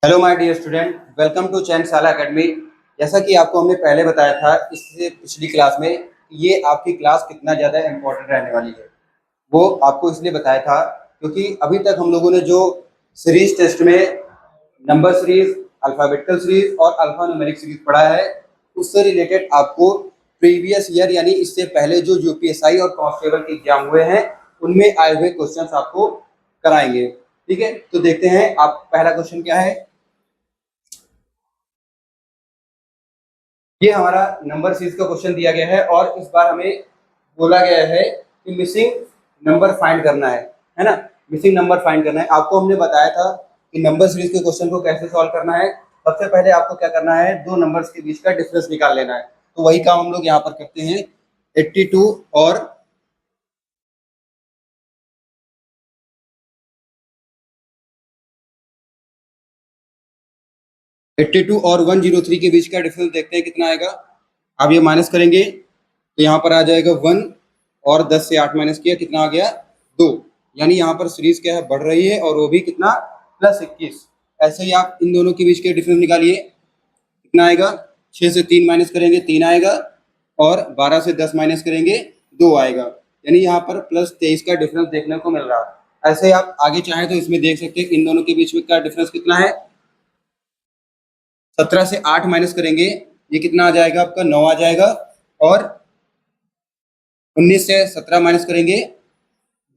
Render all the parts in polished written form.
Hello my dear student, welcome to Chainshala academy. जैसा कि आपको हमने पहले बताया था इससे पिछली क्लास में, ये आपकी क्लास कितना ज़्यादा इम्पोर्टेंट रहने वाली है। वो आपको इसलिए बताया था क्योंकि अभी तक हम लोगों ने जो सीरीज टेस्ट में नंबर सीरीज, अल्फ़ाबेटिकल सीरीज और अल्फ़ा न्यूमेरिक सीरीज पढ़ा है, उससे रिलेटेड आपको प्रीवियस ईयर यानी इससे पहले जो यूपीएसआई और कांस्टेबल के एग्जाम हुए हैं उनमें आए हुए क्वेश्चंस आपको कराएंगे। ठीक है, तो देखते हैं आप पहला क्वेश्चन क्या है। ये हमारा नंबर सीरीज का क्वेश्चन दिया गया है और इस बार हमें बोला गया है कि मिसिंग नंबर फाइंड करना है ना। मिसिंग नंबर फाइंड करना है। आपको हमने बताया था कि नंबर सीरीज के क्वेश्चन को कैसे सॉल्व करना है। सबसे पहले आपको क्या करना है, दो नंबर्स के बीच का डिफरेंस निकाल लेना है। तो वही काम हम लोग यहाँ पर करते हैं। 82 और 82 और 103 के बीच का डिफरेंस देखते हैं कितना आएगा। आप ये माइनस करेंगे तो यहाँ पर आ जाएगा 1 और 10 से 8 माइनस किया कितना आ गया 2। यानी यहाँ पर सीरीज क्या है, बढ़ रही है और वो भी कितना +21। ऐसे ही आप इन दोनों के बीच के डिफरेंस निकालिए कितना आएगा। 6 से 3 माइनस करेंगे 3 आएगा और 12 से 10 माइनस करेंगे 2 आएगा। यानी यहाँ पर +23 का डिफरेंस देखने को मिल रहा है। ऐसे ही आप आगे चाहें तो इसमें देख सकते हैं इन दोनों के बीच में का डिफरेंस कितना है। 17 से 8 माइनस करेंगे ये कितना आ जाएगा आपका 9 आ जाएगा और 19 से 17 माइनस करेंगे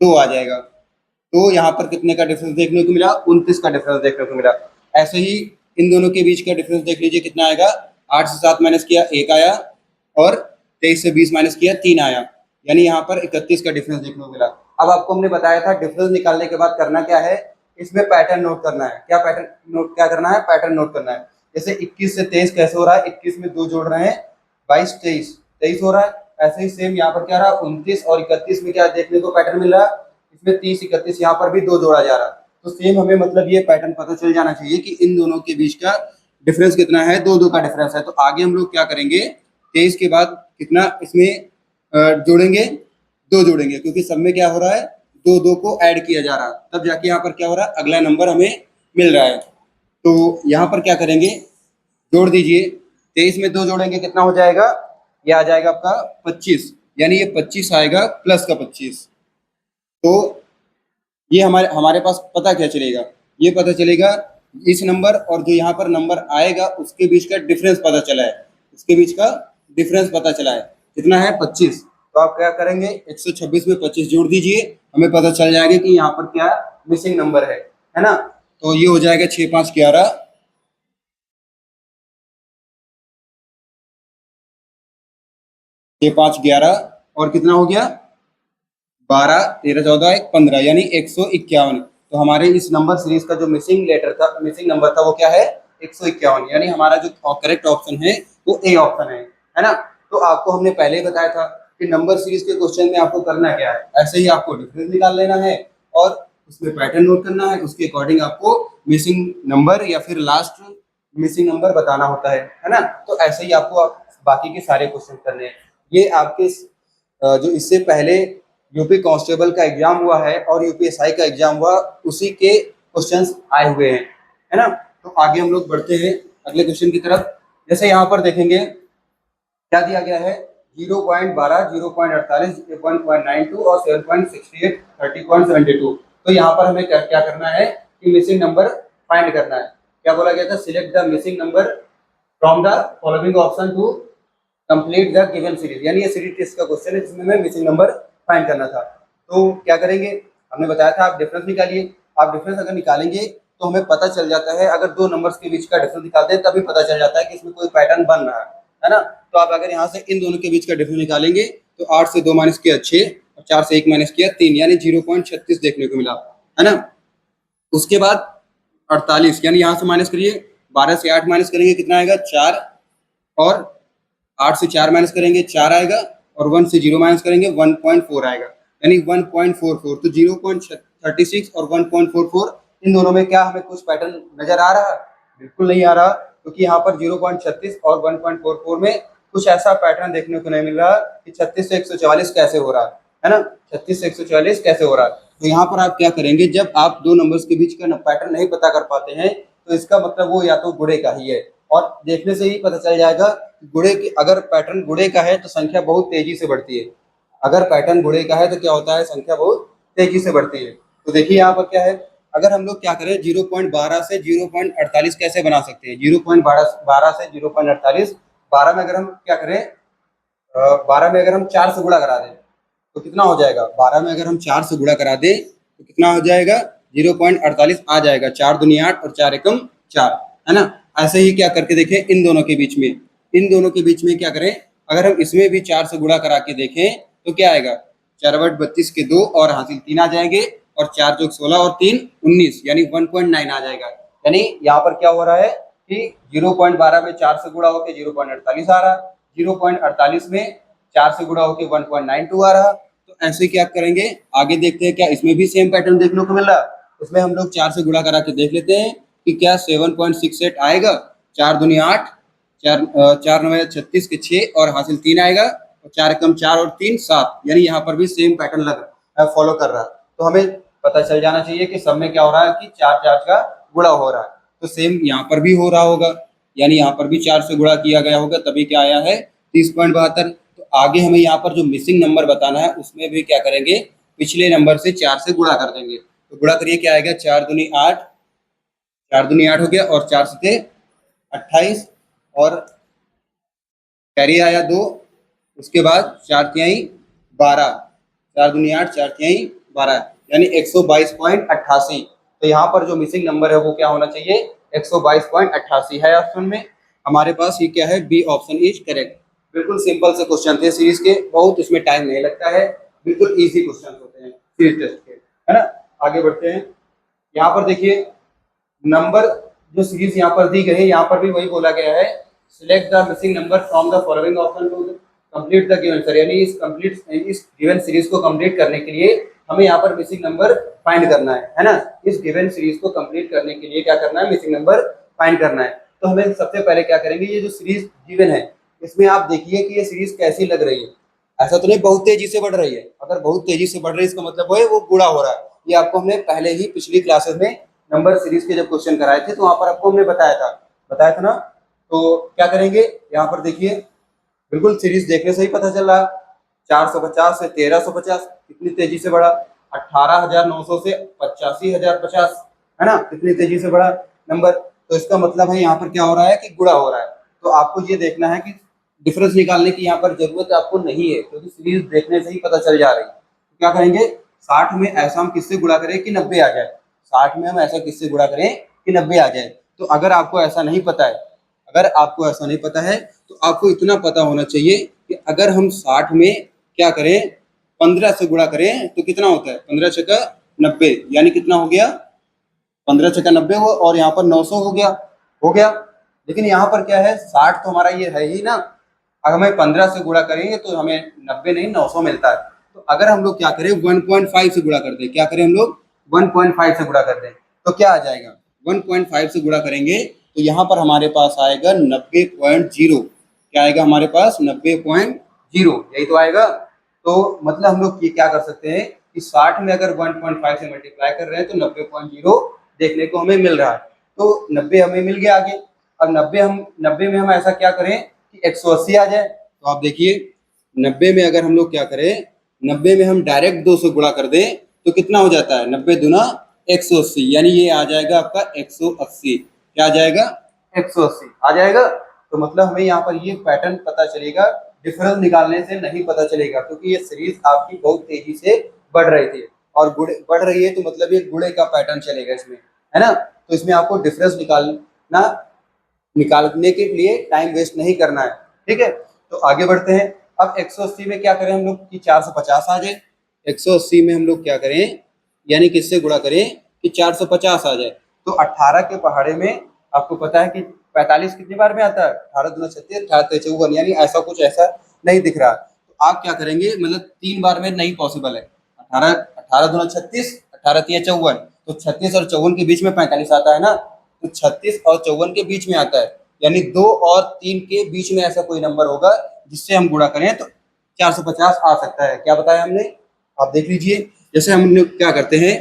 2 आ जाएगा। तो यहाँ पर कितने का डिफरेंस देखने को मिला, 29 का डिफरेंस देखने को मिला। ऐसे ही इन दोनों के बीच का डिफरेंस देख लीजिए कितना आएगा। 8 से 7 माइनस किया 1 आया और 23 से 20 माइनस किया 3 आया। यानी यहाँ पर 31 का डिफरेंस देखने को मिला। अब आपको हमने बताया था डिफरेंस निकालने के बाद करना क्या है, इसमें पैटर्न नोट करना है। क्या पैटर्न नोट क्या करना है, पैटर्न नोट करना है। जैसे 21 से 23 कैसे हो रहा है, 21 में 2 जोड़ रहे हैं 22 23 23 हो रहा है। ऐसे ही सेम यहाँ पर क्या रहा, 29 और 31 में क्या देखने को पैटर्न मिल रहा है, इसमें 30 31 यहाँ पर भी 2 जोड़ा जा रहा है। तो सेम हमें मतलब ये पैटर्न पता चल जाना चाहिए कि इन दोनों के बीच का डिफरेंस कितना है, 2 का डिफरेंस है। तो आगे हम लोग क्या करेंगे, 23 के बाद कितना इसमें जोड़ेंगे, 2 जोड़ेंगे क्योंकि सब में क्या हो रहा है, 2 को ऐड किया जा रहा है। तब जाके यहाँ पर क्या हो रहा है, अगला नंबर हमें मिल रहा है। तो यहाँ पर क्या करेंगे, जोड़ दीजिए। 23 में 2 जोड़ेंगे कितना हो जाएगा, ये आ जाएगा आपका 25। यानी ये 25 आएगा प्लस का 25। तो ये हमारे हमारे पास पता क्या चलेगा, ये पता चलेगा इस नंबर और जो यहाँ पर नंबर आएगा उसके बीच का डिफरेंस पता चला है। इसके बीच का डिफरेंस पता चला है कितना है 25। तो आप क्या करेंगे, 126 में 25 जोड़ दीजिए, हमें पता चल जाएगा कि यहाँ पर क्या मिसिंग नंबर है ना। तो ये हो जाएगा 6 5 11, 6 5 11 और कितना हो गया 12 13 14 1 15 यानी 151। तो हमारे इस नंबर सीरीज का जो मिसिंग लेटर था, मिसिंग नंबर था, वो क्या है 151। यानी हमारा जो करेक्ट ऑप्शन है वो ए ऑप्शन है ना। तो आपको हमने पहले ही बताया था कि नंबर सीरीज के क्वेश्चन में आपको करना क्या है, ऐसे ही आपको डिफरेंस निकाल लेना है और उसमें पैटर्न नोट करना है। उसके अकॉर्डिंग आपको मिसिंग नंबर या फिर लास्ट मिसिंग नंबर बताना होता है ना। तो ऐसे ही आपको बाकी के सारे क्वेश्चन करने हैं। ये आपके जो इससे पहले यूपी कांस्टेबल का एग्जाम हुआ है और यूपीएसआई का एग्जाम हुआ, उसी के क्वेश्चंस आए हुए हैं, है ना। तो आगे हम लोग बढ़ते हैं अगले क्वेश्चन की तरफ। जैसे यहाँ पर देखेंगे क्या दिया गया है, 0.12 0.48 1.92 और 7.68 30.72। तो यहाँ पर हमें क्या क्या करना है कि मिसिंग नंबर फाइंड करना है। क्या बोला गया था, select the missing number from the following option to complete the given series. यानी ये सीरीज टेस्ट का क्वेश्चन है जिसमें हमें मिसिंग नंबर फाइंड करना था। तो क्या करेंगे, हमने बताया था आप डिफरेंस निकालिए। आप डिफरेंस अगर निकालेंगे तो हमें पता चल जाता है, अगर दो नंबर्स के बीच का डिफरेंस निकालते हैं तभी पता चल जाता है कि इसमें कोई पैटर्न बन रहा है ना। तो आप अगर यहाँ से इन दोनों के बीच का डिफरेंस निकालेंगे तो 8 से 2 माइनस किया 6 और 4 से 1 माइनस किया 3, यानी 0.36 देखने को मिला, है ना। उसके बाद 48 यानी यहाँ से माइनस करिए, 12 से 8 माइनस करेंगे कितना आएगा 4 और 8 से 4 माइनस करेंगे 4 आएगा और 1 से 0 माइनस करेंगे 1.4 आएगा, यानी 1.44। तो 0.36 और 1.44 इन दोनों में क्या हमें कुछ पैटर्न नजर आ रहा है, बिल्कुल नहीं आ रहा, क्योंकि यहाँ पर 0.36 और 1.44 में कुछ ऐसा पैटर्न देखने को नहीं मिल रहा कि 36 से 144 कैसे हो रहा है ना। 36 से 144 कैसे हो रहा है। तो यहाँ पर आप क्या करेंगे, जब आप दो नंबर्स के बीच का पैटर्न नहीं पता कर पाते हैं तो इसका मतलब वो या तो गुणे का ही है। और देखने से ही पता चल जाएगा गुणे की, अगर पैटर्न गुणे का है तो संख्या बहुत तेजी से बढ़ती है। अगर पैटर्न गुणे का है तो क्या होता है, संख्या बहुत तेजी से बढ़ती है। तो देखिए यहाँ पर क्या है, अगर हम लोग क्या करें 0.12 से 0.48 कैसे बना सकते हैं। 0.12 से 0.48, 12 में अगर हम क्या करें, 12 में अगर हम 4 से गुणा करा दें तो कितना हो जाएगा। 12 में अगर हम 4 से गुणा करा दें तो कितना हो जाएगा, 0.48 आ जाएगा। 4 दूनी 8 और 4 एकम 4, है ना। ऐसे ही क्या करके देखें इन दोनों के बीच में, इन दोनों के बीच में क्या करें, अगर हम इसमें भी 4 से गुणा करा के देखें तो क्या आएगा, 4 बट 32 के 2 और हासिल 3 आ जाएंगे, और 4 चौक 16 और 3 19, यानी 1.9 आ जाएगा। यानी यहाँ पर क्या हो रहा है कि 0.12 में 4 से गुणा होकर 0.48 आ रहा, 0.48 में 4 से गुणा होकर 1.92 आ रहा। तो ऐसे क्या करेंगे, आगे देखते हैं क्या इसमें भी सेम पैटर्न देखने को मिल रहा। उसमें हम लोग 4 से गुणा करा के देख लेते हैं कि क्या 7.68 आएगा। 4 दूनी 8, 4 9 36 के 6 और हासिल 3 आएगा, और 4 कम 4 और 3 7, यानी यहाँ पर भी सेम पैटर्न लग फॉलो कर रहा है। तो हमें पता चल जाना चाहिए कि सब में क्या हो रहा है कि 4 4 का गुणा हो रहा है। तो सेम यहाँ पर भी हो रहा होगा, यानी यहाँ पर भी 4 से गुणा किया गया होगा, तभी क्या आया है 30.72। तो आगे हमें यहाँ पर जो मिसिंग नंबर बताना है उसमें भी क्या करेंगे, पिछले नंबर से 4 से गुणा कर देंगे। तो गुणा करिए, क्या आएगा, 4 दूनी 8, 4 दूनी 8 हो गया, और 4 से 28, और कैरी आया 2, उसके बाद 4 तिहाई 12, 4 दूनी 8, 4 तिहाई 12, यानी 122.88। तो यहाँ पर जो मिसिंग नंबर है वो क्या होना चाहिए, 122.88 है ऑप्शन में हमारे पास। ये क्या है, बी ऑप्शन इज करेक्ट। बिल्कुल सिंपल से क्वेश्चन थे सीरीज के, बहुत इसमें टाइम नहीं लगता है, बिल्कुल इजी क्वेश्चन होते हैं सीरीज टेस्ट के, है ना। आगे बढ़ते हैं। यहाँ पर देखिए नंबर जो सीरीज यहाँ पर दी गई है, यहाँ पर भी वही बोला गया है, select the missing number from the following option to complete the given sir, यानी इस गिवन सीरीज को कंप्लीट करने के लिए हमें यहाँ पर मिसिंग नंबर फाइंड करना है ना। इस गिवन सीरीज को कंप्लीट करने के लिए क्या करना है, मिसिंग नंबर फाइंड करना है। तो हमें सबसे पहले क्या करेंगे, ये जो सीरीज गिवन है इसमें आप देखिए कि ये सीरीज कैसी लग रही है। ऐसा तो नहीं बहुत तेजी से बढ़ रही है, अगर बहुत तेजी से बढ़ रही है इसका मतलब वो है वो गुणा हो रहा है। ये आपको हमने पहले ही पिछली क्लासेस में नंबर सीरीज के जब क्वेश्चन कराए थे तो वहां पर आपको हमने बताया था ना। तो क्या करेंगे, यहाँ पर देखिए बिल्कुल सीरीज देखने से ही पता चल रहा, 450 से 1350 कितनी तेजी से बढ़ा, 18,900 से 85,050, है ना, कितनी तेजी से बढ़ा नंबर। तो इसका मतलब है यहाँ पर क्या हो रहा है कि गुणा हो रहा है। तो आपको ये देखना है कि डिफरेंस निकालने की यहाँ पर जरूरत आपको नहीं है, क्योंकि सीरीज देखने से ही पता चल जा रही है। तो क्या करेंगे, 60 में ऐसा हम किससे गुणा करें कि 90 आ जाए, 60 में हम ऐसा किससे गुणा करें कि 90 आ जाए। तो अगर आपको ऐसा नहीं पता है, अगर आपको ऐसा नहीं पता है तो आपको इतना पता होना चाहिए कि अगर हम 60 में क्या करें 15 से गुणा करें तो कितना होता है, 15 छक्का 90, यानी कितना हो गया, 15 छक्का 90 हुआ, और यहाँ पर 900 हो गया। लेकिन यहाँ पर क्या है, 60 तो हमारा ये है ही ना, अगर हमें 15 से गुणा करेंगे तो हमें 90 नहीं 900 मिलता है। तो अगर हम लोग क्या करें 1.5 से गुणा कर दें, क्या करें हम लोग 1.5 से गुणा कर दें तो क्या आ जाएगा, 1.5 से गुणा करेंगे तो यहाँ पर हमारे पास आएगा 90.0। क्या आएगा हमारे पास 90.0, यही तो आएगा। तो मतलब हम लोग ये क्या कर सकते हैं कि 60 में अगर 1.5 से मल्टीप्लाई कर रहे हैं तो 90.0 देखने को हमें मिल रहा है। तो 90 हमें मिल गया आगे। अब 90 में हम ऐसा क्या करें कि 180 आ जाए। तो आप देखिए 90 में अगर हम लोग क्या करें, 90 में हम डायरेक्ट 2 से गुणा कर दें तो कितना हो जाता है, 90 दूना 180, यानी ये आ जाएगा आपका 180। क्या आ जाएगा, 180 आ जाएगा। तो मतलब हमें यहाँ पर ये पैटर्न पता चलेगा, डिफरेंस निकालने से नहीं पता चलेगा, क्योंकि ये सीरीज आपकी बहुत तेजी से बढ़ रही थी और बढ़ रही है, तो मतलब ये गुणे का पैटर्न चलेगा इसमें, है ना। तो इसमें आपको डिफरेंस निकालने के लिए टाइम वेस्ट नहीं करना है, ठीक है। तो आगे बढ़ते हैं। अब 180 में क्या करें हम लोग कि 450 आ जाए। 180 में हम लोग क्या करें, यानी किससे गुणा करें कि 450 आ जाए। तो 18 के पहाड़े में आपको पता है कि 45 कितनी बार में आता है, 18 दूना 36, 18 54, यानी ऐसा कुछ ऐसा नहीं दिख रहा। तो आप क्या करेंगे, मतलब 3 बार में नहीं पॉसिबल है। 18 दूना 36, 18 तिया 54, तो 36 और 54 के बीच में 45 आता है ना, तो 36 और 54 के बीच में आता है, यानी 2 और 3 के बीच में ऐसा कोई नंबर होगा जिससे हम गुणा करें तो 450 आ सकता है। क्या बताया हमने, आप देख लीजिए। जैसे हम लोग क्या करते हैं,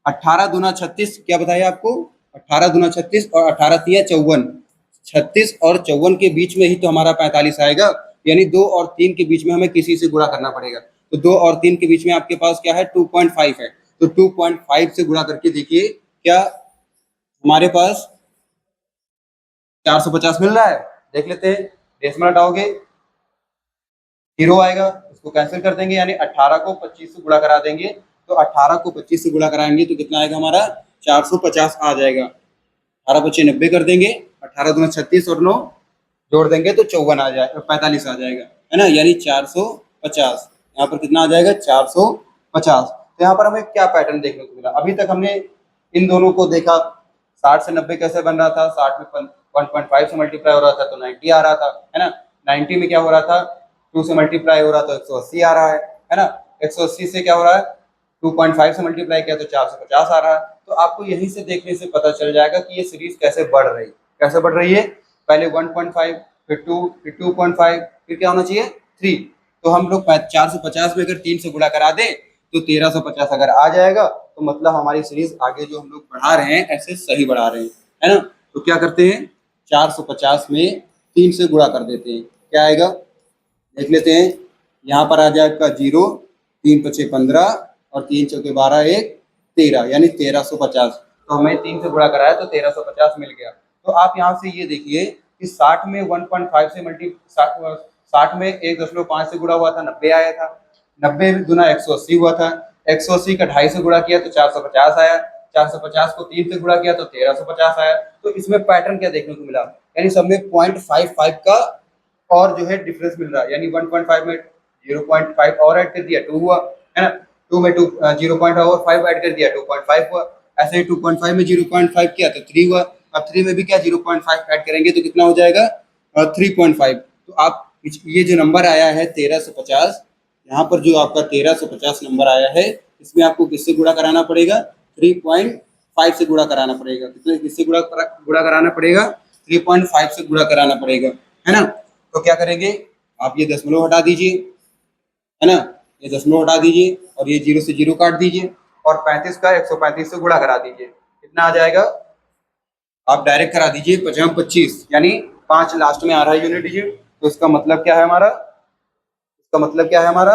18 दूना 36, क्या बताया आपको, 18 दूना 36 और 18 तिया 54। 36 और 54 के बीच में ही तो हमारा 45 आएगा, यानी 2 और 3 के बीच में हमें किसी से गुणा करना पड़ेगा। तो 2 और 3 के बीच में आपके पास क्या है, 2.5 है। तो 2.5 से गुणा करके देखिए क्या हमारे पास 450 मिल रहा है। देख लेते हैं, डेसिमल हटाओगे 0 आएगा, इसको कैंसिल कर देंगे, यानी 18 को 25 से गुणा करा देंगे। तो 18 को 25 से गुणा कराएंगे तो कितना आएगा हमारा, 450 आ जाएगा। 18 25 90 कर देंगे, 18 दूना 36 और 9 जोड़ देंगे तो 54 आ जाएगा, 45 आ जाएगा, है ना, यानी 450। यहाँ पर कितना आ जाएगा, 450। तो यहाँ पर हमें क्या पैटर्न देखने को मिला, अभी तक हमने इन दोनों को देखा, 60 से 90 कैसे बन रहा था, 60 में 1.5 से मल्टीप्लाई हो रहा था तो 90 आ रहा था, है ना। 90 में क्या हो रहा था, 2 से मल्टीप्लाई हो रहा तो 180 आ रहा है ना। 180 से क्या हो रहा है, 2.5 से मल्टीप्लाई किया तो 450 आ रहा है। तो आपको यहीं से देखने से पता चल जाएगा कि ये सीरीज कैसे बढ़ रही है, कैसे बढ़ रही है। पहले 1.5, फिर 2, फिर 2.5, फिर क्या होना चाहिए 3। तो हम लोग 450 में अगर 3 से गुणा करा दें तो 1350 अगर आ जाएगा तो मतलब हमारी सीरीज आगे जो हम लोग बढ़ा रहे हैं ऐसे सही बढ़ा रहे हैं, है ना। तो क्या करते हैं, 450 में 3 से गुणा कर देते हैं, क्या आएगा देख लेते हैं। यहाँ पर आ जाएगा 0, 3 पचे 15 और 3 चौके 12, 1 13, यानी 1350। तो हमें 3 से गुणा कराया तो 1350 मिल गया। तो आप यहाँ से ये देखिए कि 60 में 1.5 से 60 में 1.5 से गुणा हुआ था, 90 आया था। 90 दुना 180 हुआ था, 180 का 2.5 से गुणा किया तो 450 आया। 450 को 3 से गुणा किया तो 1350 आया। तो इसमें पैटर्न क्या देखने को मिला, यानी सब में 0.55 का और जो है डिफरेंस मिल रहा है, यानी 1.5 में 0.5 और ऐड कर दिया 2 हुआ, है ना। 2 में 0.5 ऐड कर दिया 2.5 हुआ। ऐसे ही 2.5 में 0.5 किया तो 3 हुआ। अब 3 में भी क्या 0.5 ऐड करेंगे तो कितना हो जाएगा 3.5। तो आप ये जो नंबर आया है 1350, यहाँ पर जो आपका 1350 नंबर आया है, इसमें आपको किससे गुणा कराना पड़ेगा, 3.5 से गुणा कराना पड़ेगा। कितने किससे गुणा कराना पड़ेगा, 3.5 से गुणा कराना पड़ेगा, है ना। तो क्या करेंगे, आप ये दशमलव हटा दीजिए, है ना, ये दशमलव हटा दीजिए और ये 0 से 0 काट दीजिए और 35 का 135 से गुणा करा दीजिए, कितना आ जाएगा, आप डायरेक्ट करा दीजिए 50 25, यानी 5 लास्ट में आ रहा है यूनिट डिजिट। तो इसका मतलब क्या है हमारा, इसका मतलब क्या है हमारा,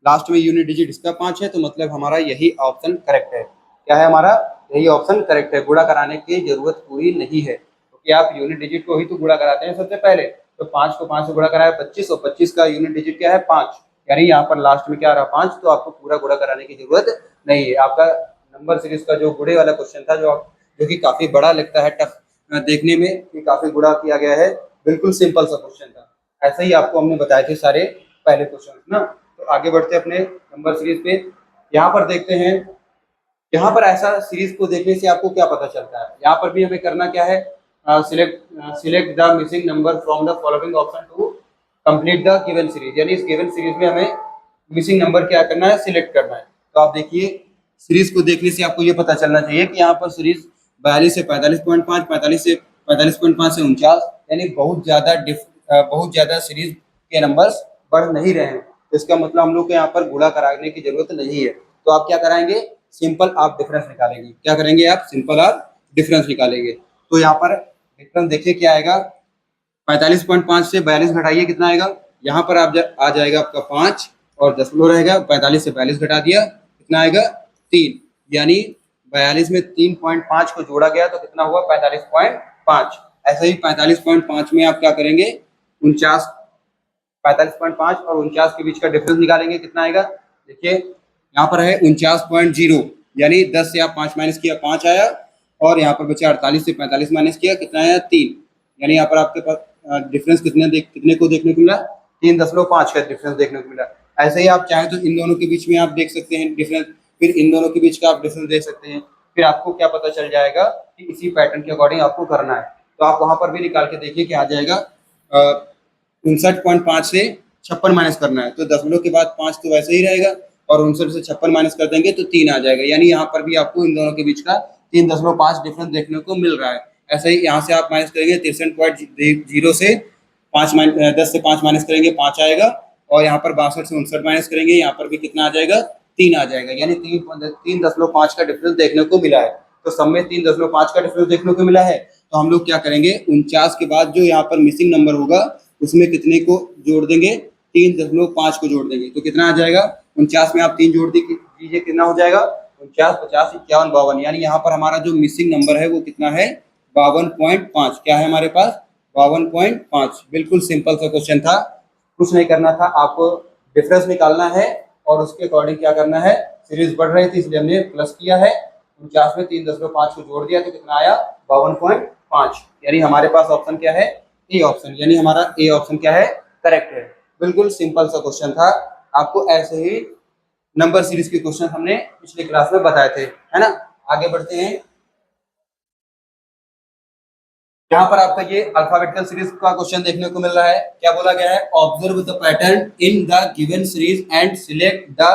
लास्ट में यूनिट डिजिट इसका 5 है, तो मतलब हमारा यही ऑप्शन करेक्ट है। क्या है हमारा, यही ऑप्शन करेक्ट है। गुणा कराने की जरूरत पूरी नहीं है, क्योंकि आप यूनिट डिजिट को ही तो गुणा कराते हैं सबसे पहले। तो 5 को 5 से गुणा कराया 25 और 25 का यूनिट डिजिट क्या है 5, यानी यहाँ पर लास्ट में क्या आ रहा 5। तो आपको पूरा गुणा कराने की जरूरत नहीं है। आपका नंबर सीरीज का जो गुणे वाला क्वेश्चन था, जो कि काफी बड़ा लगता है, टफ देखने में कि काफी गुणा किया गया है, बिल्कुल सिंपल सा क्वेश्चन था। ऐसे ही आपको हमने बताए थे सारे पहले क्वेश्चन ना। तो आगे बढ़ते अपने नंबर सीरीज पे। यहाँ पर देखते हैं, यहाँ पर ऐसा सीरीज को देखने से आपको क्या पता चलता है, यहाँ पर भी हमें करना क्या है, select the missing number from the following option to complete the given series, यानी इस गिवन सीरीज में हमें मिसिंग नंबर क्या करना है, सिलेक्ट करना है। तो आप देखिए सीरीज को देखने से आपको ये पता चलना चाहिए कि यहाँ पर सीरीज 42 से 45.5, 45 से 45.5 से 49, यानी बहुत ज्यादा सीरीज के नंबर्स बढ़ नहीं रहे हैं। तो इसका मतलब हम लोग को यहाँ पर गुणा कराने की जरूरत नहीं है। तो आप क्या कराएंगे, सिंपल आप डिफरेंस निकालेंगे। क्या करेंगे आप, सिंपल आप डिफरेंस निकालेंगे। तो यहाँ पर डिफरेंस देखिए क्या आएगा, 45.5 से 42 घटाइए कितना आएगा, यहाँ पर आप आ जाएगा आपका 5 और दशमलव रहेगा। 45 से 42 घटा दिया कितना आएगा 3, यानी 42 में 3.5 को जोड़ा गया तो कितना हुआ 45.5। ऐसे ही 45.5 में आप क्या करेंगे 49, 45.5 और 49 के बीच का डिफरेंस निकालेंगे, कितना आएगा देखिए यहाँ पर है 49.0, यानी 10 से आप 5 माइनस किया 5 आया और यहाँ पर बचा 48 से 45 माइनस किया कितना आया 3, यानी यहाँ पर आपके पास डिफरेंस कितने को देखने को मिला 3.5 का डिफरेंस देखने को मिला। ऐसे ही आप चाहें तो इन दोनों के बीच में आप देख सकते हैं डिफरेंस, फिर इन दोनों के बीच का आप डिफरेंस देख सकते हैं। फिर आपको क्या पता चल जाएगा कि इसी पैटर्न के अकॉर्डिंग आपको करना है। तो आप वहां पर भी निकाल के देखिए कि आ जाएगा 59.5 से 56 माइनस करना है, तो दशमलव के बाद 5 तो वैसे ही रहेगा और 59 से 56 माइनस कर देंगे तो 3 आ जाएगा, यानी यहाँ पर भी आपको इन दोनों के बीच का 3.5 डिफरेंस देखने को मिल रहा है। ऐसे ही यहाँ से आप माइनस करेंगे 63.0 से 10 से 5 माइनस करेंगे 5 आएगा और यहाँ पर 62 से 59 माइनस करेंगे यहाँ पर भी कितना आ जाएगा 3 आ जाएगा, यानी 3.5 का डिफरेंस देखने को मिला है। तो सब में 3.5 का डिफरेंस देखने को मिला है। तो हम लोग क्या करेंगे, 49 के बाद जो यहाँ पर मिसिंग नंबर होगा उसमें कितने को जोड़ देंगे, 3.5 को जोड़ देंगे। तो कितना आ जाएगा, 49 में आप 3 जोड़ दीजिए, कितना हो जाएगा 49, 50, 51, 52। यानी यहाँ पर हमारा जो मिसिंग नंबर है वो कितना है, 52.5। क्या है हमारे पास, 52.5। बिल्कुल सिंपल सा क्वेश्चन था, कुछ नहीं करना था, आपको डिफरेंस निकालना है और उसके अकॉर्डिंग क्या करना है, सीरीज बढ़ रही थी इसलिए हमने प्लस किया है, 49 में 3.5 को जोड़ दिया तो कितना आया, 52.5। यानी हमारे पास ऑप्शन क्या है, ए ऑप्शन। यानी हमारा ए ऑप्शन क्या है, करेक्ट है। बिल्कुल सिंपल सा क्वेश्चन था, आपको ऐसे ही नंबर सीरीज के क्वेश्चन हमने पिछले क्लास में बताए थे, है ना। आगे बढ़ते हैं, यहाँ पर आपका ये अल्फाबेटिकल सीरीज का क्वेश्चन देखने को मिल रहा है। क्या बोला गया है, observe the pattern in the given series and select the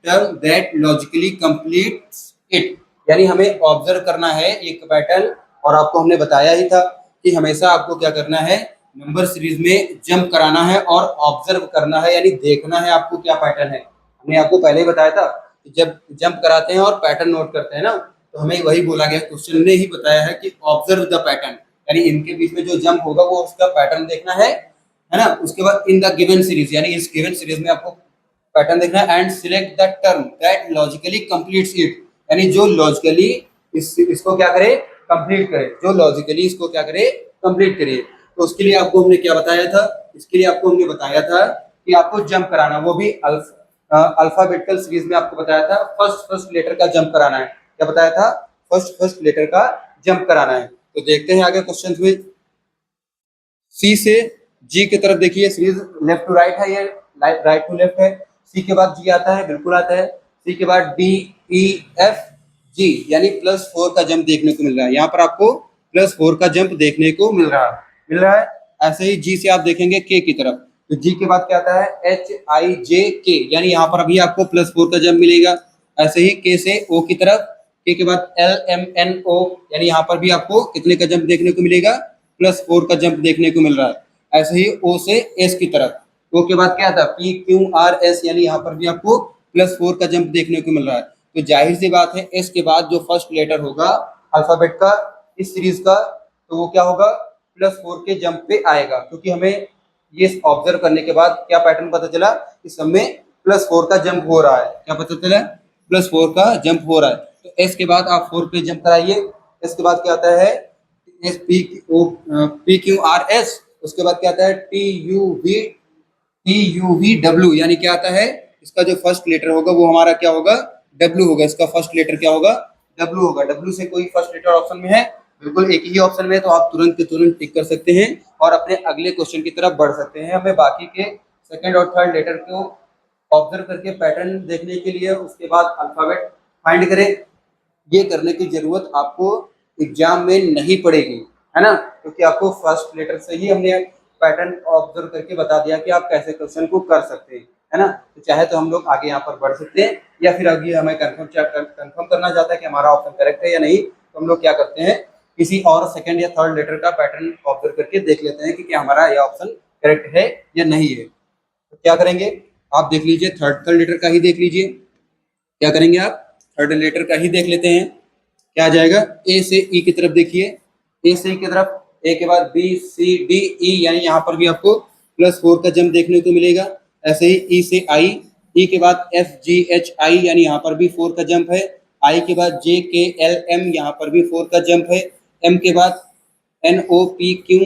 term that logically completes it. यानी हमें ऑब्जर्व करना है एक पैटर्न, और आपको हमने बताया ही था कि हमेशा आपको क्या करना है, नंबर सीरीज में जंप कराना है और ऑब्जर्व करना है, यानी देखना है आपको क्या पैटर्न है। हमने आपको पहले ही बताया था कि जब जंप कराते हैं और पैटर्न नोट करते हैं ना, तो हमें वही बोला गया, क्वेश्चन ने ही बताया है कि ऑब्जर्व द पैटर्न, यानी इनके बीच में जो जंप होगा वो उसका पैटर्न देखना है ना। उसके बाद इन द गिवन सीरीज, यानी इस गिवन सीरीज में आपको पैटर्न देखना है, and select the term that logically completes it, यानी जो लॉजिकली इसको क्या करे, कंप्लीट करे, जो लॉजिकली इसको क्या करे, कंप्लीट करे। तो उसके लिए आपको हमने क्या बताया था, इसके लिए आपको हमने बताया था कि आपको जंप कराना, वो भी अल्फाबेटिकल सीरीज में आपको बताया था फर्स्ट लेटर का जंप कराना है। क्या बताया था, फर्स्ट लेटर का जंप कराना है। तो देखते हैं आगे क्वेश्चन में, सी से जी की तरफ देखिए, सीरीज लेफ्ट टू राइट है, ये राइट टू लेफ्ट है। सी के बाद जी आता है, बिल्कुल आता है। सी के बाद डी, ई, एफ, जी, यानी +4 का जंप देखने को मिल रहा है। यहाँ पर आपको +4 का जंप देखने को मिल रहा है। ऐसे ही जी से आप देखेंगे के की तरफ, तो जी के बाद क्या आता है, एच, आई, जे, के, यानी यहाँ पर अभी आपको +4 का जंप मिलेगा। ऐसे ही के से ओ की तरफ, के के बाद एल, एम, एन, ओ, यानी यहाँ पर भी आपको कितने का जंप देखने को मिलेगा, +4 का जंप देखने को मिल रहा है। ऐसे ही ओ से एस की तरफ, ओ के बाद क्या था, पी, क्यू, आर, एस, यानी यहाँ पर भी आपको +4 का जंप देखने को मिल रहा है। तो जाहिर सी बात है, एस के बाद जो फर्स्ट लेटर होगा अल्फाबेट का इस सीरीज का, तो वो क्या होगा, +4 के जंप पे आएगा, क्योंकि हमें ये ऑब्जर्व करने के बाद क्या पैटर्न पता चला, इस सब में +4 का जंप हो रहा है। क्या पता चला, +4 का जंप हो रहा है। तो एस के बाद आप 4 पे जंप कराइए। एस के बाद क्या आता है, S, P, O, P, Q, R, S, उसके बाद क्या आता है, टी, यू, वी, डब्ल्यू, यानी क्या आता है, इसका जो फर्स्ट लेटर होगा वो हमारा क्या होगा, डब्ल्यू होगा। इसका फर्स्ट लेटर क्या होगा, डब्ल्यू होगा। डब्ल्यू से कोई फर्स्ट लेटर ऑप्शन में है, बिल्कुल एक ही ऑप्शन में है, तो आप तुरंत के तुरंत टिक कर सकते हैं और अपने अगले क्वेश्चन की तरफ बढ़ सकते हैं। हमें बाकी के सेकंड और थर्ड लेटर को ऑब्जर्व करके पैटर्न देखने के लिए उसके बाद अल्फाबेट फाइंड करें, ये करने की जरूरत आपको एग्जाम में नहीं पड़ेगी, है ना, क्योंकि आपको फर्स्ट लेटर से ही हमने पैटर्न ऑब्जर्व करके बता दिया कि आप कैसे क्वेश्चन को कर सकते हैं, है ना। तो चाहे तो हम लोग आगे यहाँ पर बढ़ सकते हैं, या फिर अभी हमें कंफर्म करना चाहता है कि हमारा ऑप्शन करेक्ट है या नहीं, तो हम लोग क्या करते हैं, किसी और सेकंड या थर्ड लेटर का पैटर्न ऑब्जर्व करके देख लेते हैं कि क्या हमारा यह ऑप्शन करेक्ट है या नहीं है। तो क्या करेंगे, आप देख लीजिए, थर्ड लेटर का ही देख लीजिए। क्या करेंगे आप, थर्ड लेटर का ही देख लेते हैं। क्या आ जाएगा, ए से ई की तरफ देखिए, ए से ई की तरफ, ए के बाद बी, सी, डी, ई, यानी यहाँ पर भी आपको +4 का जंप देखने को मिलेगा। ऐसे ही ई से आई, ई के बाद एफ, जी, एच, आई, यानी यहाँ पर भी 4 का जंप है। आई के बाद जे, के, एल, एम, यहाँ पर भी 4 का जंप है। एम के बाद एन, ओ, पी, क्यू,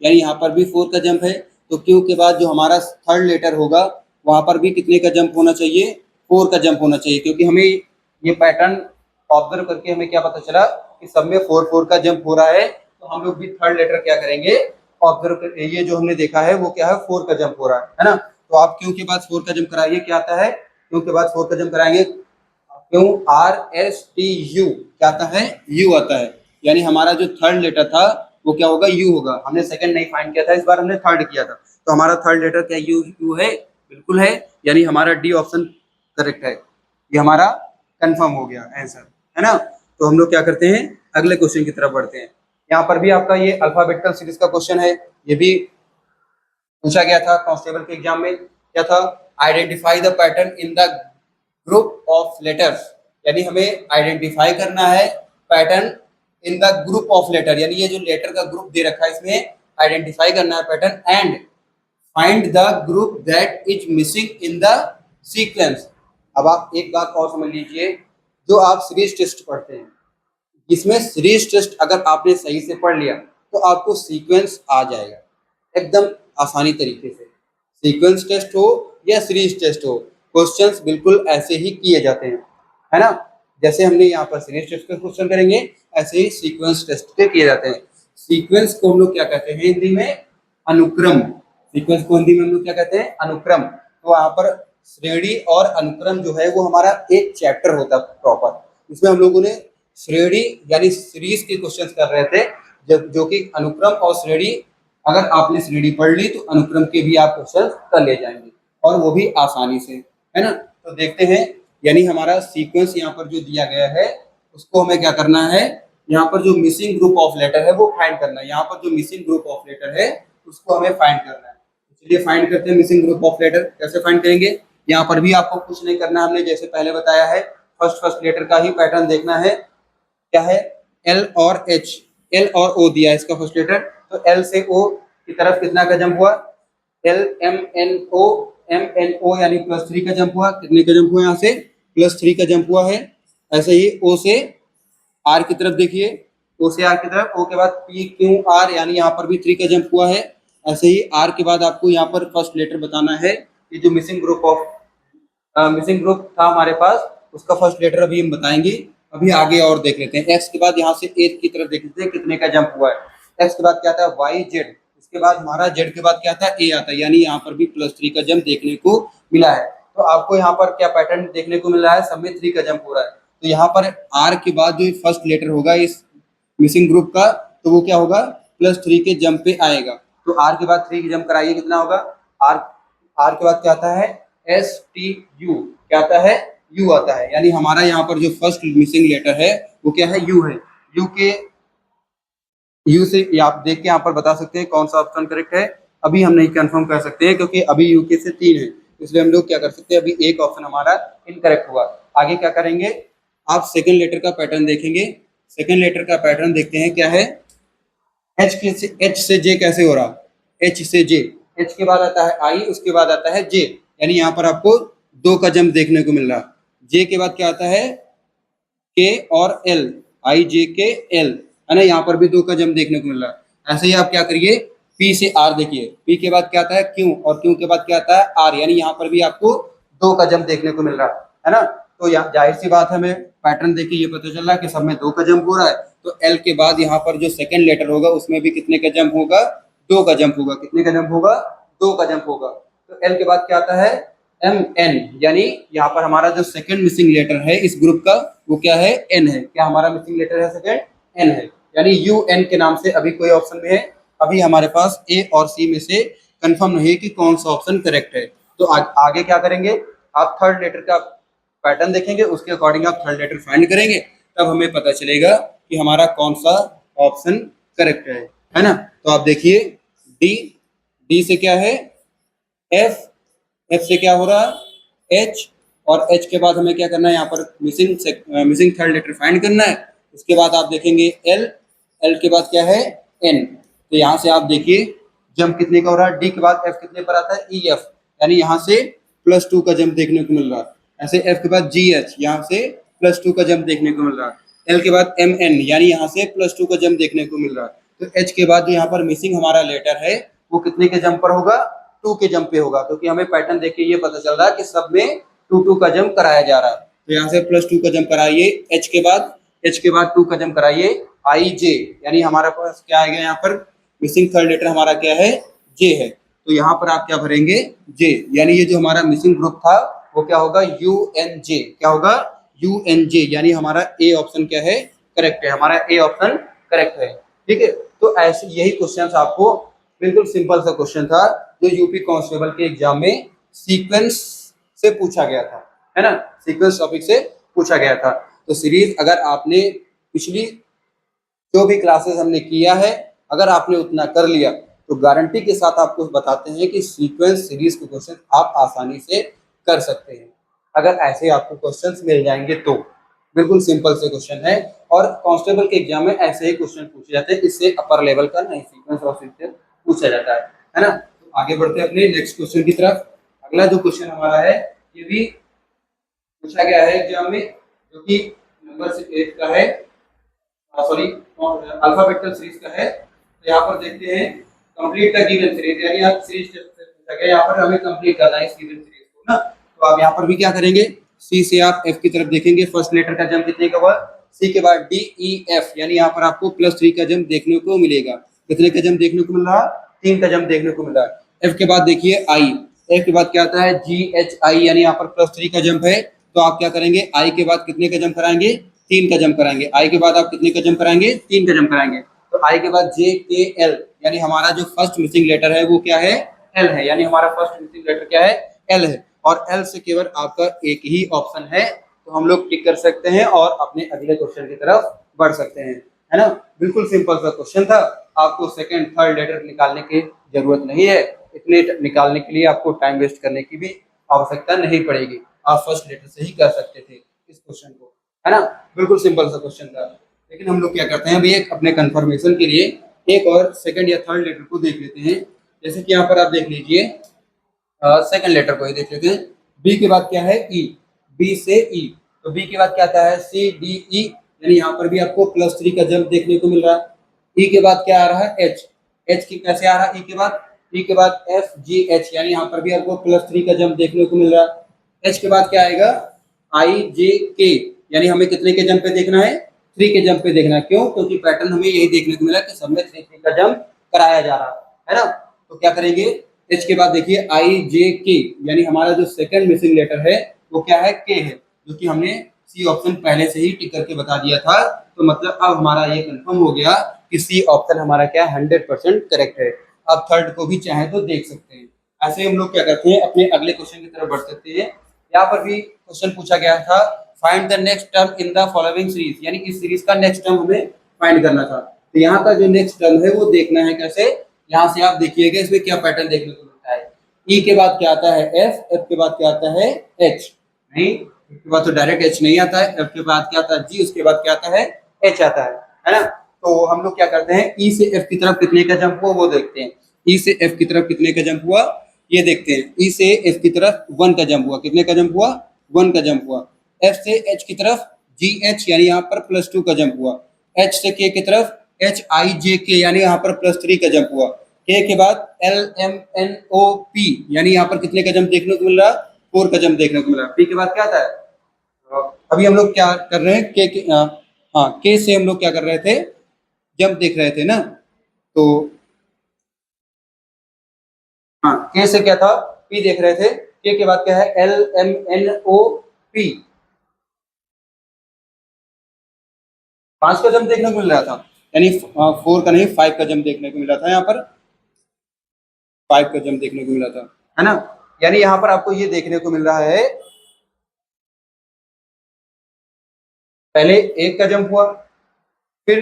यानी यहाँ पर भी 4 का जंप है। तो क्यू के बाद जो हमारा थर्ड लेटर होगा वहां पर भी कितने का जंप होना चाहिए, 4 का जंप होना चाहिए, क्योंकि हमें ये पैटर्न ऑब्जर्व करके हमें क्या पता चला कि सब में 4 का जंप हो रहा है। तो हम लोग भी थर्ड लेटर क्या करेंगे, ऑब्जर्व कर, ये जो हमने देखा है वो क्या है, 4 का जंप हो रहा है ना। तो आप क्यू के बाद 4 का जंप कराइए, क्या आता है, क्यू के बाद 4 का जंप कराएंगे, Q, R, S, T, U, क्या आता है, यू आता है। यानी हमारा जो थर्ड लेटर था वो क्या होगा, यू होगा। हमने सेकंड नहीं फाइंड किया था, इस बार हमने थर्ड किया था, तो हमारा थर्ड लेटर क्या यू है, बिल्कुल है। यानी हमारा डी ऑप्शन करेक्ट है, ये हमारा कंफर्म हो गया आंसर, है ना। तो हम लोग क्या करते हैं, अगले क्वेश्चन की तरफ बढ़ते हैं। यहाँ पर भी आपका ये अल्फाबेटिकल सीरीज का क्वेश्चन है, ये भी पूछा गया था कांस्टेबल के एग्जाम में। क्या था, identify the pattern in the group of letters, यानी हमें आइडेंटिफाई करना है pattern in the group of letter, यानी ये जो लेटर का ग्रुप दे रखा है इसमें आइडेंटिफाई करना है pattern, and find the group that is missing in the sequence. अब आप एक बात और समझ लीजिए, जो आप सीरीज टेस्ट पढ़ते हैं, इसमें सीरीज टेस्ट अगर आपने सही से पढ़ लिया तो आपको सीक्वेंस आ जाएगा एकदम आसानी तरीके से। सीक्वेंस टेस्ट हो या सीरीज टेस्ट हो, क्वेश्चंस बिल्कुल ऐसे ही किए जाते हैं, है ना। जैसे हमने यहाँ पर सीरीज टेस्ट के क्वेश्चन करेंगे, ऐसे ही सीक्वेंस टेस्ट के किए जाते हैं। सीक्वेंस को हम लोग क्या कहते हैं हिंदी में? अनुक्रम। सीक्वेंस को हिंदी में हम लोग क्या कहते हैं? अनुक्रम। तो वहां पर श्रेणी और अनुक्रम जो है वो हमारा एक चैप्टर होता है प्रॉपर। इसमें हम लोगों ने श्रेणी यानी सीरीज के क्वेश्चंस कर रहे थे, जो कि अनुक्रम और श्रेणी, अगर आपने श्रेणी पढ़ ली तो अनुक्रम के भी आप क्वेश्चन कर ले जाएंगे, और वो भी आसानी से, है ना। तो देखते हैं, यानी हमारा सीक्वेंस यहाँ पर जो दिया गया है उसको हमें क्या करना है, यहाँ पर जो मिसिंग ग्रुप ऑफ लेटर है वो फाइंड करना है। यहाँ पर जो मिसिंग ग्रुप ऑफ लेटर है उसको हमें फाइंड करना है। चलिए फाइंड करते हैं मिसिंग ग्रुप ऑफ लेटर। कैसे फाइंड करेंगे? यहाँ पर भी आपको कुछ नहीं करना, हमने जैसे पहले बताया है, फर्स्ट लेटर का ही पैटर्न देखना है। क्या है? एल और एच, एल और ओ दिया है इसका फर्स्ट लेटर, तो एल से ओ की तरफ कितना का जंप हुआ? L M N O, M N O यानी +3 का जंप हुआ। कितने का जंप हुआ? यहाँ से +3 का जंप हुआ है। ऐसे ही ओ से आर की तरफ देखिए, ओ से आर की तरफ, ओ के बाद पी क्यू आर, यानी यहाँ पर भी 3 का जंप हुआ है। ऐसे ही आर के बाद आपको यहाँ पर फर्स्ट लेटर बताना है। ये जो मिसिंग ग्रुप था हमारे पास, उसका फर्स्ट लेटर अभी हम बताएंगे। अभी आगे और देख लेते हैं। एक्स के बाद यहाँ से ए की तरफ देख लेते हैं कितने का जंप हुआ है। एक्स के बाद क्या आता है? Y Z. इसके बाद हमारा जेड के बाद क्या आता है? ए आता है, यानी यहाँ पर भी +3 का जंप देखने को मिला है। तो आपको यहाँ पर क्या पैटर्न देखने को मिल रहा है? सब में 3 का जंप हो रहा है। तो यहाँ पर आर के बाद जो फर्स्ट लेटर होगा इस मिसिंग ग्रुप का, तो वो क्या होगा? +3 के जंप पे आएगा। तो आर के बाद 3 की जंप कराइए, कितना होगा? आर के बाद क्या आता है? S T U. क्या आता है? यू आता है, यानी हमारा यहाँ पर जो फर्स्ट मिसिंग लेटर है वो क्या है? यू है। यू से आप देख के यहाँ पर बता सकते हैं कौन सा ऑप्शन करेक्ट है। अभी हम नहीं कंफर्म कर सकते हैं क्योंकि अभी यू के से 3 है, इसलिए हम लोग क्या कर सकते हैं, अभी एक ऑप्शन हमारा इनकरेक्ट हुआ। आगे क्या करेंगे? आप सेकंड लेटर का पैटर्न देखेंगे। सेकंड लेटर का पैटर्न देखते हैं क्या है। एच से जे कैसे हो रहा? एच से जे, एच के बाद आता है आई, उसके बाद आता है जे, यानी यहाँ पर आपको 2 का जंप देखने को मिल रहा। जे के बाद क्या आता है? के और एल, आई जे के एल, है ना, यहाँ पर भी 2 का जंप देखने को मिल रहा है। ऐसे ही आप क्या करिए, पी से आर देखिए, पी के बाद क्या आता है? क्यू, और क्यू के बाद क्या आता है? आर, यानी यहाँ पर भी आपको 2 का जंप देखने को मिल रहा है ना। तो यहाँ जाहिर सी बात है, हमें पैटर्न देख के ये पता चल रहा है कि सब में 2 का जंप हो रहा है। तो एल के बाद यहाँ पर जो सेकंड लेटर होगा उसमें भी कितने का जंप होगा? 2 का जंप होगा। कितने का जंप होगा? 2 का जंप होगा। तो एल के बाद क्या आता है? एम एन, यानी यहाँ पर हमारा जो सेकंड मिसिंग लेटर है इस ग्रुप का वो क्या है? एन है। क्या हमारा मिसिंग लेटर है सेकंड? एन है, यानी यू एन के नाम से अभी कोई ऑप्शन में है। अभी हमारे पास ए और सी में से कंफर्म नहीं है कि कौन सा ऑप्शन करेक्ट है। तो आगे क्या करेंगे? आप थर्ड लेटर का पैटर्न देखेंगे, उसके अकॉर्डिंग आप थर्ड लेटर फाइंड करेंगे, तब हमें पता चलेगा कि हमारा कौन सा ऑप्शन करेक्ट है ना। तो आप देखिए, डी, डी से क्या है? एफ, एफ से क्या हो रहा? एच, और एच के बाद हमें क्या करना है? यहाँ पर मिसिंग थर्ड लेटर फाइंड करना है। उसके बाद आप देखेंगे एल, एल के बाद क्या है? एन। तो यहाँ से आप देखिए जंप कितने का हो रहा है? डी के बाद एफ कितने पर आता है? ई एफ, यानी यहाँ से +2 का जंप देखने को मिल रहा है। ऐसे एफ के बाद जी एच, यहाँ से +2 का जंप देखने को मिल रहा है। एल के बाद एम एन, यानी यहाँ से +2 का जंप देखने को मिल रहा है। तो एच के बाद जो यहाँ पर मिसिंग हमारा लेटर है वो कितने के जंप पर होगा? 2 के जंप पे होगा, क्योंकि हमें पैटर्न देख के ये पता चल रहा है कि सब में 2 का जंप कराया जा रहा है। तो यहाँ से +2 का जंप कराइए। एच के बाद 2 का जंप कराइए। आई जे, यानी हमारे पास क्या आएगा? यहाँ पर मिसिंग थर्ड लेटर हमारा क्या है? जे है। तो यहाँ पर आप क्या भरेंगे? जे, यानी ये जो हमारा मिसिंग ग्रुप था वो क्या होगा? U N J. क्या होगा? यू एन जे, यानी हमारा ए ऑप्शन क्या है? करेक्ट है। हमारा ए ऑप्शन करेक्ट है। ठीक है। तो ऐसे यही क्वेश्चन आपको, बिल्कुल सिंपल सा क्वेश्चन था जो यूपी कांस्टेबल के एग्जाम में सीक्वेंस से पूछा गया था, है ना, सीक्वेंस टॉपिक से पूछा गया था। तो सीरीज अगर आपने पिछली जो भी क्लासेस हमने किया है, अगर आपने उतना कर लिया तो गारंटी के साथ आपको बताते हैं कि सीक्वेंस सीरीज के क्वेश्चन आप आसानी से कर सकते हैं, अगर ऐसे आपको क्वेश्चंस मिल जाएंगे तो। बिल्कुल सिंपल से क्वेश्चन है और कांस्टेबल के एग्जाम में ऐसे ही क्वेश्चन पूछे जाते हैं, इससे अपर लेवल का नहीं सीक्वेंस ऑफ सीक्वेंस पूछा जाता है ना। तो आगे बढ़ते हैं अपने नेक्स्ट क्वेश्चन की तरफ। अगला जो क्वेश्चन हमारा है ये भी पूछा गया है एग्जाम में, जो कि नंबर 8 का है, सॉरी अल्फाबेटिकल सीरीज का है। तो यहाँ पर देखते हैं कंप्लीट द गिवन सीरीज, यानी आप सीरीज पूछा गया, यहाँ पर हमें कंप्लीट करना है इस गिवन सीरीज को ना। तो आप यहाँ पर भी क्या करेंगे, सी से आप एफ की तरफ देखेंगे, फर्स्ट लेटर का जंप कितने का हुआ, सी के बाद डी ई एफ, यानी यहाँ पर आपको +3 का जंप देखने को मिलेगा। कितने का जंप देखने को मिल रहा, 3 का जंप देखने को मिल रहा है। एफ के बाद देखिए आई, एफ के बाद क्या आता है जी एच आई, यानी यहाँ पर +3 का जंप है। तो आप क्या करेंगे, आई के बाद कितने का जंप कराएंगे, 3 का जंप कराएंगे। आई के बाद आप कितने का जंप कराएंगे, 3 का जंप कराएंगे। तो आई के बाद जे के एल, यानी हमारा जो फर्स्ट मिसिंग लेटर है वो क्या है, एल है, यानी हमारा फर्स्ट मिसिंग लेटर क्या है, एल है। और एल से केवल आपका एक ही ऑप्शन है, तो हम लोग टिक कर सकते हैं और अपने अगले क्वेश्चन की तरफ बढ़ सकते हैं, है ना। बिल्कुल सिंपल सा क्वेश्चन था, आपको सेकंड थर्ड लेटर निकालने की जरूरत नहीं है, इतने निकालने के लिए आपको टाइम वेस्ट करने की भी आवश्यकता नहीं पड़ेगी, आप फर्स्ट लेटर से ही कर सकते थे इस क्वेश्चन को, है ना। बिल्कुल सिंपल सा क्वेश्चन था। लेकिन हम लोग क्या करते हैं अभी, एक अपने कंफर्मेशन के लिए एक और सेकंड या थर्ड लेटर को देख लेते हैं। जैसे कि यहाँ पर आप देख लीजिए, सेकंड लेटर को ही देख लेते हैं। बी के बाद क्या है, ई, बी से ई, तो बी के बाद क्या आता है, सी डी ई, यानी यहाँ पर भी आपको +3 का जंप देखने को मिल रहा है। ई के बाद क्या आ रहा है, एच, एच की कैसे आ रहा है, ई के बाद, ई के बाद एफ जी एच, यानी यहाँ पर भी आपको +3 का जंप देखने को मिल रहा है। एच के बाद क्या आएगा, आई जे के, यानी हमें कितने के जंप पे देखना है, 3 के जंप पे देखना है। क्यों, क्योंकि पैटर्न हमें यही देखने को मिला कि सब में 3 का जंप कराया जा रहा है ना। तो क्या करेंगे, एच के बाद देखिए आई जे के, यानी हमारा जो सेकंड मिसिंग लेटर है वो क्या है, के है, जो कि हमने सी ऑप्शन पहले से ही टिक करके बता दिया था। तो मतलब अब हमारा ये कंफर्म हो गया कि सी ऑप्शन हमारा क्या 100% करेक्ट है। अब थर्ड को भी चाहे तो देख सकते हैं। ऐसे हम लोग क्या करते हैं, अपने अगले क्वेश्चन की तरफ बढ़ सकते हैं। यहाँ पर भी क्वेश्चन पूछा गया था, find the next term in the following series, यानी इस सीरीज का नेक्स्ट टर्म हमें फाइंड करना था। तो यहाँ का जो नेक्स्ट टर्म है वो देखना है कैसे, यहाँ से आप देखिएगा इसमें क्या पैटर्न देखने को मिलता है। ई के बाद क्या आता है, एफ, एफ के बाद क्या आता है, एच, नहीं एफ के बाद तो डायरेक्ट एच नहीं आता है, एफ के बाद क्या आता है, जी, उसके बाद क्या आता है, एच आता है ना। तो हम लोग क्या करते हैं, ई से एफ की तरफ कितने का जंप हुआ वो देखते हैं। ई से एफ की तरफ कितने का जंप हुआ ये देखते हैं। ई से एफ की तरफ 1 का जंप हुआ, कितने का जंप हुआ, 1 का जंप हुआ। एफ से एच की तरफ जी एच, यानी यहाँ पर +2 का जंप हुआ। एच से के की तरफ एच आई जे के, यानी यहाँ पर +3 का जंप हुआ। के के बाद L M N O P, यानी यहाँ पर कितने का जंप देखने को मिल रहा, 4 का जंप देखने को मिला। पी के बाद क्या आता है, अभी हम लोग क्या कर रहे हैं, के हाँ के से हम लोग क्या कर रहे थे, जंप देख रहे थे ना। तो हाँ के से क्या था, पी देख रहे थे। के बाद क्या है, L M N O P, 5 का जंप देखने को मिल रहा था, यानी 4 का नहीं 5 का जंप देखने को मिला था, यहाँ पर 5 का जंप देखने को मिला था, है ना। यानी यहाँ पर आपको ये देखने को मिल रहा है, पहले 1 का जंप हुआ, फिर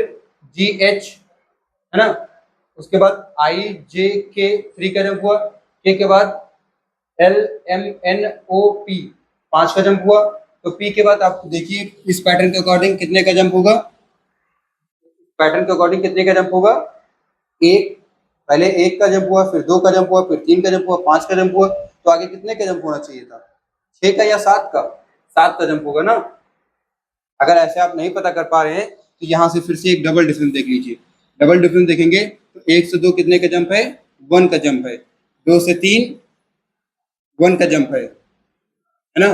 जी एच, है ना, उसके बाद आई जे के 3 का जंप हुआ, के बाद L M N O P 5 का जंप हुआ। तो पी के बाद आप देखिए इस पैटर्न के अकॉर्डिंग कितने का जंप होगा, पैटर्न के अकॉर्डिंग कितने का जंप होगा, एक, पहले 1 का जंप हुआ, फिर 2 का जंप हुआ, फिर 3 का जंप हुआ, 5 का जंप हुआ। तो आगे कितने का जंप होना चाहिए था, 6 का या 7 का, 7 का जंप होगा ना। अगर ऐसे आप नहीं पता कर पा रहे हैं तो यहाँ से फिर से एक डबल डिफरेंस देख लीजिए। डबल डिफरेंस देखेंगे तो 1 से 2 कितने का जंप है, 1 का जंप है। 2 से 3 1 का जंप है ना।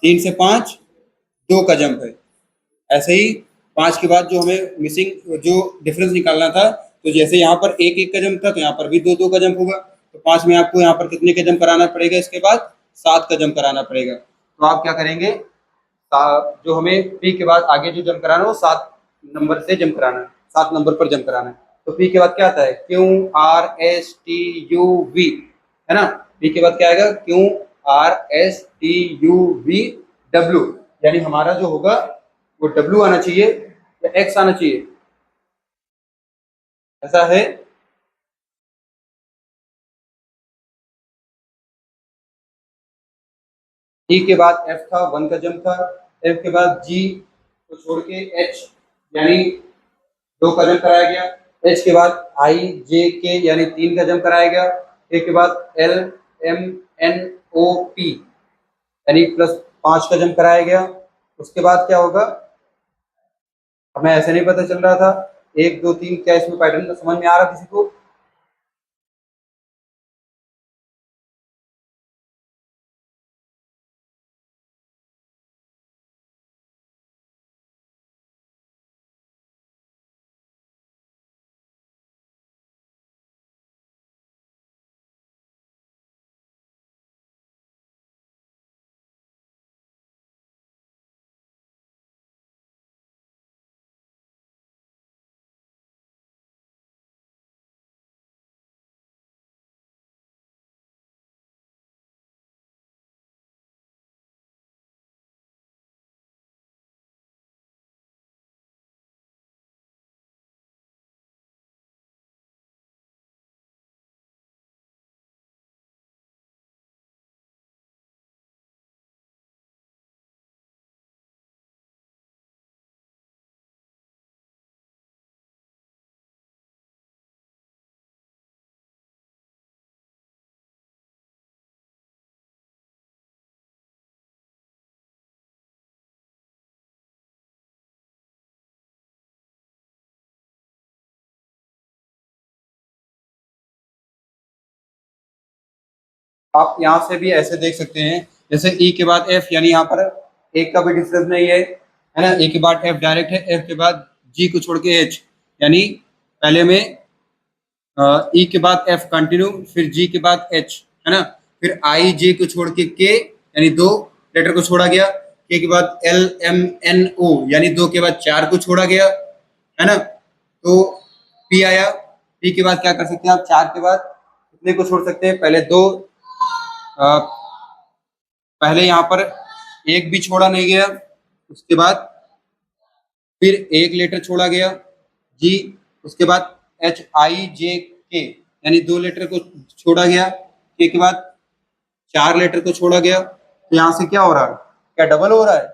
3 से 5 2 का जंप है। ऐसे ही 5 के बाद जो हमें मिसिंग जो डिफरेंस निकालना था, तो जैसे यहाँ पर 1 1 का जंप था तो यहाँ पर भी 2 2 का जंप होगा। तो 5 में आपको यहाँ पर कितने का जंप कराना पड़ेगा, इसके बाद 7 का जंप कराना पड़ेगा। तो आप क्या करेंगे, जो हमें पी के बाद आगे जो जंप कराना है वो 7 नंबर से जंप कराना है, 7 नंबर पर जंप कराना है। तो पी के बाद क्या आता है, Q R S T U V, है ना। पी के बाद क्या आएगा, Q R S T U V W, यानी हमारा जो होगा वो डब्ल्यू आना चाहिए या एक्स आना चाहिए, ऐसा है। ई के बाद एफ था, 1 का जंप था। एफ के बाद जी को छोड़ के एच यानी 2 का जम कराया गया, एच के बाद आई जे के यानी 3 का जम कराया गया, ए के बाद L M N O P यानी +5 का जम कराया गया। उसके बाद क्या होगा, हमें ऐसे नहीं पता चल रहा था 1 2 3, क्या इसमें पैटर्न समझ में आ रहा किसी को? आप यहाँ से भी ऐसे देख सकते हैं, जैसे ई के बाद एफ यानी यहाँ पर एक का भी डिफरेंस नहीं है ना, ए के बाद एफ डायरेक्ट है, एफ के बाद जी को छोड़ के एच यानी पहले में ई के बाद एफ कंटिन्यू, फिर जी के बाद एच है ना, फिर आई जे को छोड़ के यानी 2 लेटर को छोड़ा गया, के बाद एल एम एन ओ यानी 2 के बाद 4 को छोड़ा गया है ना, तो पी आया। पी के बाद क्या कर सकते हैं आप, 4 के बाद कितने को छोड़ सकते हैं, पहले 2, पहले यहाँ पर एक भी छोड़ा नहीं गया, उसके बाद फिर एक लेटर छोड़ा गया जी, उसके बाद एच आई जे के यानी 2 लेटर को छोड़ा गया, के बाद 4 लेटर को छोड़ा गया, तो यहाँ से क्या हो रहा है, क्या डबल हो रहा है,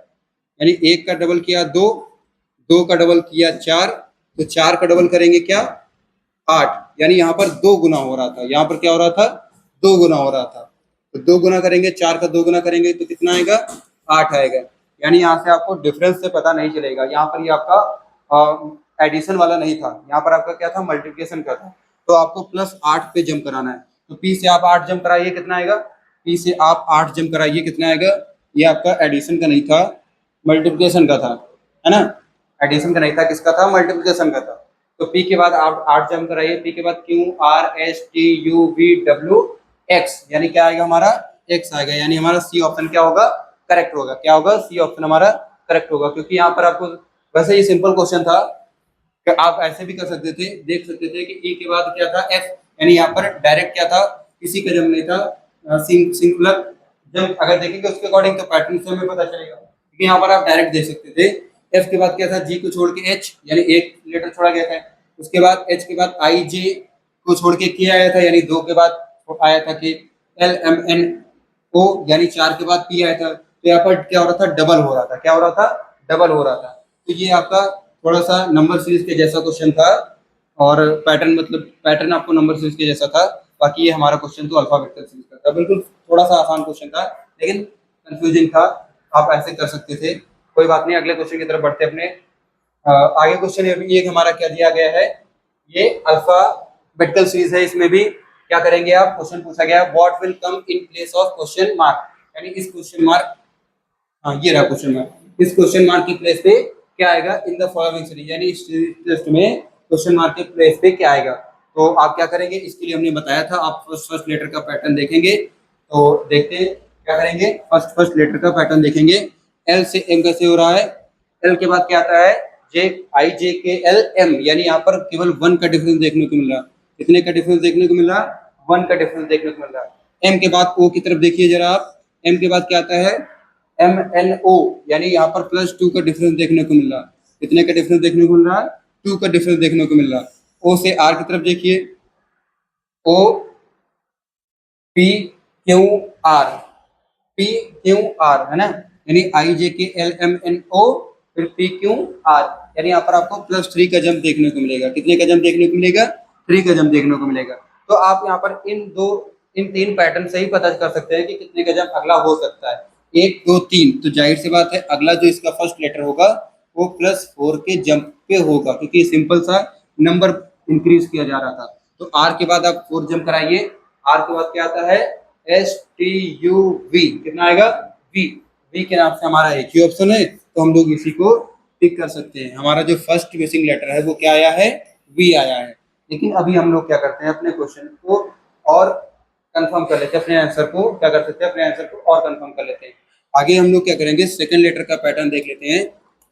यानी 1 का डबल किया 2, 2 का डबल किया 4, तो 4 का डबल करेंगे क्या 8, यानी यहाँ पर 2 गुना हो रहा था, यहाँ पर क्या हो रहा था 2 गुना हो रहा था, तो 2 गुना करेंगे, 4 का 2 गुना करेंगे तो कितना आएगा 8 आएगा, यानी यहाँ से आपको डिफरेंस से पता नहीं चलेगा, यहाँ पर ये आपका एडिशन वाला नहीं था, यहाँ पर आपका क्या था मल्टीप्लिकेशन का था, तो आपको +8 पे जंप कराना है, तो पी से आप 8 जंप कराइए कितना आएगा, पी से आप 8 जंप कराइए कितना आएगा, ये आपका एडिशन का नहीं था मल्टीप्लिकेशन का था, है ना, एडिशन का नहीं था, किसका था मल्टीप्लिकेशन का था, तो पी के बाद आप 8 जंप कराइए, पी के बाद Q R S T U V W x यानी क्या आएगा हमारा एक्स आएगा, यानी हमारा सी ऑप्शन क्या होगा करेक्ट होगा, क्या होगा सी ऑप्शन हमारा करेक्ट होगा, क्योंकि यहाँ पर आपको वैसे ही सिंपल क्वेश्चन था कि आप ऐसे भी कर सकते थे, देख सकते थे कि ई के बाद क्या था एफ, यानी यहाँ पर डायरेक्ट क्या था किसी का जम नहीं था, सिंगुलर जब अगर देखेंगे उसके अकॉर्डिंग तो पैटर्न से हमें पता चलेगा, क्योंकि यहाँ पर आप डायरेक्ट देख सकते थे, एफ के बाद क्या था जी को छोड़ के एच यानी एक लेटर छोड़ा गया था, उसके बाद एच के बाद आई जे को छोड़ के के आया था यानी 2 के बाद आया था कि एल एम एन ओ यानी 4 के बाद पी आया था, तो यहाँ पर क्या हो रहा था डबल हो रहा था, क्या हो रहा था डबल हो रहा था, तो ये आपका थोड़ा सा नंबर सीरीज के जैसा क्वेश्चन था, और पैटर्न मतलब पैटर्न आपको नंबर सीरीज के जैसा था, बाकी ये हमारा क्वेश्चन तो अल्फाबेटिकल सीरीज का था, बिल्कुल थोड़ा सा आसान क्वेश्चन था लेकिन कंफ्यूजिंग था, आप ऐसे कर सकते थे, कोई बात नहीं, अगले क्वेश्चन की तरफ बढ़ते अपने। आगे क्वेश्चन ये हमारा क्या दिया गया है, ये अल्फाबेटिकल सीरीज है, इसमें भी क्या करेंगे आप, क्वेश्चन पूछा गया what will come in place of question mark, यानी इस क्वेश्चन मार्क, हाँ ये रहा क्वेश्चन मार्क, इस क्वेश्चन मार्क की प्लेस पे क्या आएगा इन द फॉलोइंग सीरीज, यानी इस टेस्ट में क्वेश्चन मार्क के प्लेस पे क्या आएगा, तो आप क्या करेंगे, इसके लिए हमने बताया था, आप फर्स्ट लेटर का पैटर्न देखेंगे, तो देखते हैं क्या करेंगे, फर्स्ट लेटर का पैटर्न देखेंगे, एल से एम कैसे हो रहा है, एल के बाद क्या आता है जे आई जे के एल एम, यानी यहाँ पर केवल 1 का डिफरेंस देखने को मिल रहा है, कितने का डिफरेंस देखने को मिल रहा है 1 का डिफरेंस देखने को मिल रहा है, एम के बाद ओ की तरफ देखिए जरा आप, एम के बाद क्या आता है एम एन ओ यानी यहाँ पर +2 का डिफरेंस देखने को मिल रहा है, कितने का डिफरेंस देखने को मिल रहा है 2 का डिफरेंस देखने को मिल रहा है, ओ से आर की तरफ देखिए, O P Q R, P Q R है ना, यानी आई जे के एल एम एन ओ फिर पी क्यू आर, यानी यहाँ पर आपको +3 का जंप देखने को मिलेगा। कितने का जंप देखने को मिलेगा? 3 का जंप देखने को मिलेगा। तो आप यहाँ पर इन 3 पैटर्न से ही पता कर सकते हैं कि कितने का जंप अगला हो सकता है। 1 2 3, तो जाहिर सी बात है अगला जो इसका फर्स्ट लेटर होगा वो +4 के जंप पे होगा, क्योंकि सिंपल सा नंबर इंक्रीज किया जा रहा था। तो आर के बाद आप 4 जंप कराइए। आर के बाद क्या आता है? STUV, कितना आएगा? V। V के नाम से हमारा एक ही ऑप्शन है, तो हम लोग इसी को टिक कर सकते हैं। हमारा जो फर्स्ट मिसिंग लेटर है वो क्या आया है? V आया है। लेकिन अभी हम लोग क्या करते हैं, अपने क्वेश्चन को और कंफर्म कर लेते हैं, अपने आंसर को क्या कर सकते हैं, अपने आंसर को और कंफर्म कर लेते हैं। आगे हम लोग क्या करेंगे, सेकंड लेटर का पैटर्न देख लेते हैं।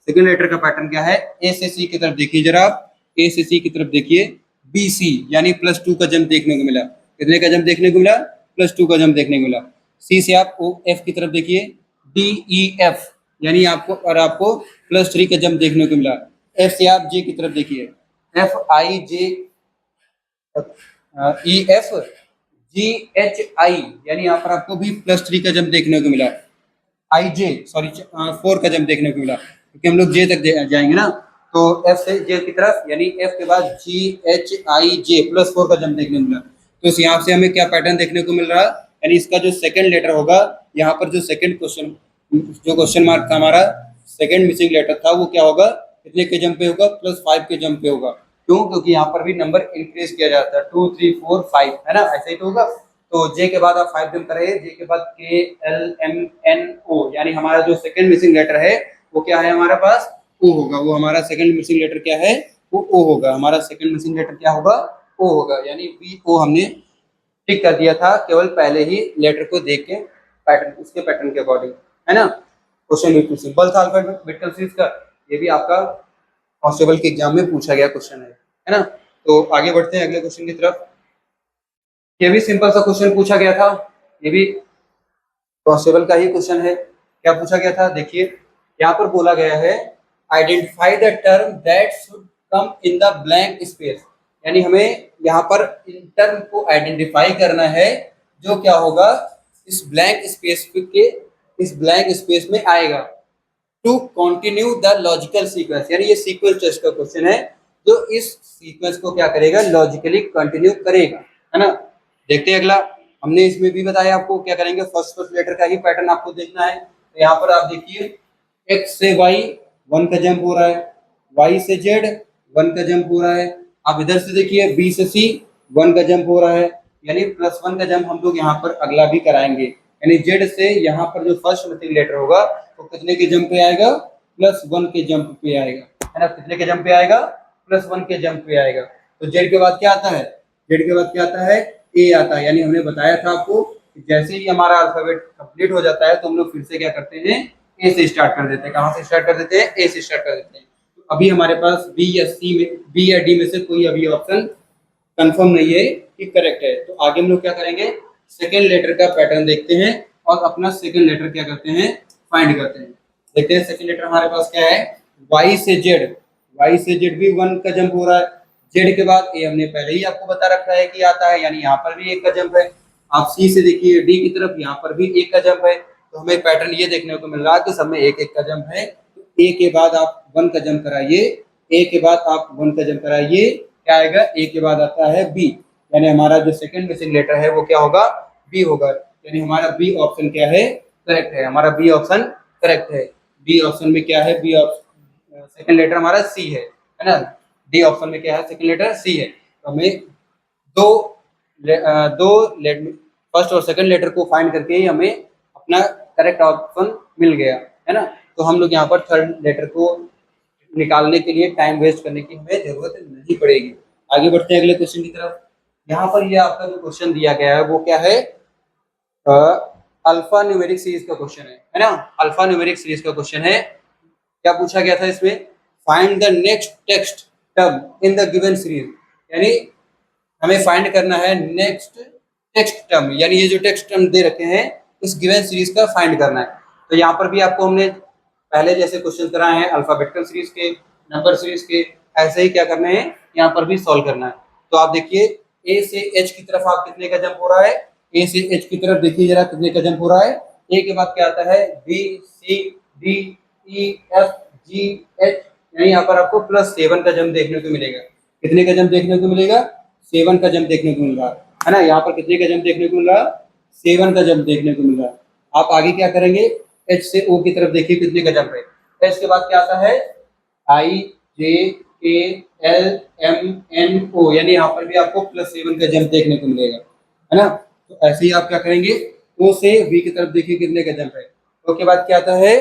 सेकंड लेटर का पैटर्न क्या है? ए से सी की तरफ देखिए जरा आप, ए से सी की तरफ देखिए। BC यानी +2 का जंप देखने को मिला। कितने का जंप देखने को मिला? +2 का जंप देखने को मिला। सी से आप F की तरफ देखिए। DEF यानी आपको +3 का जंप देखने को मिला। F से आप J की तरफ देखिए। FIJEFGHI यानी यहाँ पर आपको भी +3 का जंप देखने को मिला। IJ 4 का जंप देखने को मिला, क्योंकि हम लोग J तक जाएंगे ना। तो F से J की तरफ, यानी F के बाद GHIJ +4 का जंप देखने को मिला। तो इस यहाँ से हमें क्या पैटर्न देखने को मिल रहा है, यानी इसका जो सेकंड लेटर होगा, यहाँ पर जो सेकंड क्वेश्चन, जो क्वेश्चन मार्क था हमारा, सेकंड मिसिंग लेटर था, वो क्या होगा? कितने के जंप पे होगा? +5 के जंप पे होगा। क्यों? क्योंकि यहाँ पर भी नंबर इंक्रीज किया जाता है, 2 3 4 5, है ना, ऐसे ही तो होगा। तो J के बाद आप 5 जंप करेंगे। J के बाद KLMNO, यानी हमारा जो सेकंड मिसिंग लेटर है वो क्या है हमारे पास? O होगा। वो हमारा सेकंड मिसिंग लेटर क्या है? वो O होगा। हमारा सेकंड मिसिंग लेटर क्या होगा? O होगा। यानी VO हमने टिक कर दिया था केवल पहले ही लेटर को देख के, पैटर्न, उसके पैटर्न के अकॉर्डिंग, है ना। क्वेश्चन बिल्कुल सिंपल था अल्फाबेटिकल सीरीज का। ये भी आपका कांस्टेबल के एग्जाम में पूछा गया क्वेश्चन है ना। तो आगे बढ़ते हैं अगले क्वेश्चन की तरफ। ये भी सिंपल सा क्वेश्चन पूछा गया था, ये भी कांस्टेबल का ही क्वेश्चन है। क्या पूछा गया था? देखिए यहाँ पर बोला गया है, identify the term that should come in the blank space, यानी हमें यहाँ पर इन टर्म को आइडेंटिफाई करना है जो क्या होगा, इस ब्लैंक स्पेस में आएगा। To continue the logical sequence, यानी ये सीक्वेंस टेस्ट का क्वेश्चन है, जो इस सीक्वेंस को क्या करेगा? लॉजिकली कंटिन्यू करेगा, है ना। देखते हैं अगला। हमने इसमें भी बताया आपको क्या करेंगे, फर्स्ट लेटर का ही पैटर्न आपको देखना है। तो यहाँ पर आप देखिए, X से Y 1 का जंप हो रहा है, Y से Z 1 का जंप हो रहा है। आप इधर से देखिए, B से C 1 का जंप हो रहा है, यानी +1 का जंप हम लोग यहाँ पर अगला भी कराएंगे। यानी Z से यहाँ पर जो फर्स्ट मिसिंग लेटर होगा वो कितने के जंप पे आएगा? +1 के जंप पे आएगा, है ना। कितने के जंप पे आएगा? +1 के जंप पे आएगा। तो Z के बाद क्या आता है? Z के बाद क्या आता है? A आता है। यानी हमने बताया था आपको कि जैसे ही हमारा अल्फाबेट कंप्लीट हो जाता है तो हम लोग फिर से क्या करते हैं? A से स्टार्ट कर देते हैं। कहाँ से स्टार्ट कर देते हैं? A से स्टार्ट कर देते हैं। तो अभी हमारे पास B या D में से कोई अभी ऑप्शन कंफर्म नहीं है कि करेक्ट है। तो आगे हम लोग क्या करेंगे? सेकेंड लेटर का पैटर्न देखते हैं और अपना सेकेंड लेटर क्या करते हैं? फाइंड करते हैं। देखते हैं सेकेंड लेटर हमारे पास क्या है। Y से Z भी 1 का जंप हो रहा है। Z के बाद A हमने पहले ही आपको बता रखा है कि आता है, यानी यहाँ पर भी 1 का जंप है। आप C से देखिए, D की तरफ, यहाँ पर भी 1 का जंप है। तो हमें पैटर्न ये देखने को मिल रहा है कि सब में 1 1 का जंप है। तो A के बाद आप 1 का जंप कराइए, A के बाद आप 1 का जंप कराइए, क्या आएगा? A के बाद आता है B, यानी हमारा जो सेकंड मिसिंग लेटर है वो क्या होगा? B होगा। यानी हमारा B ऑप्शन क्या है? करेक्ट है। हमारा B ऑप्शन करेक्ट है। B ऑप्शन में क्या है? B ऑप्शन सेकंड लेटर हमारा C है ना। D ऑप्शन में क्या है? सेकंड लेटर C है। तो हमें दो फर्स्ट और सेकंड लेटर को फाइंड करके ही हमें अपना करेक्ट ऑप्शन मिल गया, है ना। तो हम लोग यहाँ पर थर्ड लेटर को निकालने के लिए टाइम वेस्ट करने की हमें जरूरत नहीं पड़ेगी। आगे बढ़ते हैं अगले क्वेश्चन की तरफ। यहाँ पर ये आपका जो क्वेश्चन दिया गया है वो क्या है? अल्फा न्यूमेरिक सीरीज का क्वेश्चन है ना। अल्फा न्यूमेरिक सीरीज का क्वेश्चन है। क्या पूछा गया था इसमें? Find the next text term in the given series, यानी हमें फाइंड करना है नेक्स्ट टेक्स्ट टर्म, यानी ये जो टेक्स्ट टर्म दे रखे हैं इस गिवन सीरीज का फाइंड करना है। तो यहाँ पर भी आपको हमने पहले जैसे क्वेश्चन कराए हैं अल्फाबेटिकल सीरीज के, नंबर सीरीज के, ऐसे ही क्या करना है यहाँ पर भी सॉल्व करना है। तो आप देखिए, ए से एच की तरफ आप कितने का जंप हो रहा है? ए से एच की तरफ देखिए जरा कितने का जंप हो रहा है। ए के बाद क्या आता है? B C D E F G H, यानी यहाँ पर आपको +7 का जंप देखने को मिलेगा। कितने का जंप देखने को मिलेगा? 7 का जंप देखने को मिल रहा है ना। यहाँ पर कितने का जंप देखने को मिल रहा है? 7 का जंप देखने को मिल रहा है। आप आगे क्या करेंगे? एच से ओ की तरफ देखिए कितने का जंप है। एच के बाद क्या आता है? आई जे के एल एम एन ओ, यानी यहाँ पर भी आपको +7 का जंप देखने को मिलेगा, है ना। तो ऐसे ही आप क्या करेंगे? ओ से वी की तरफ देखिए कितने का जंप है। ओ के बाद क्या आता है?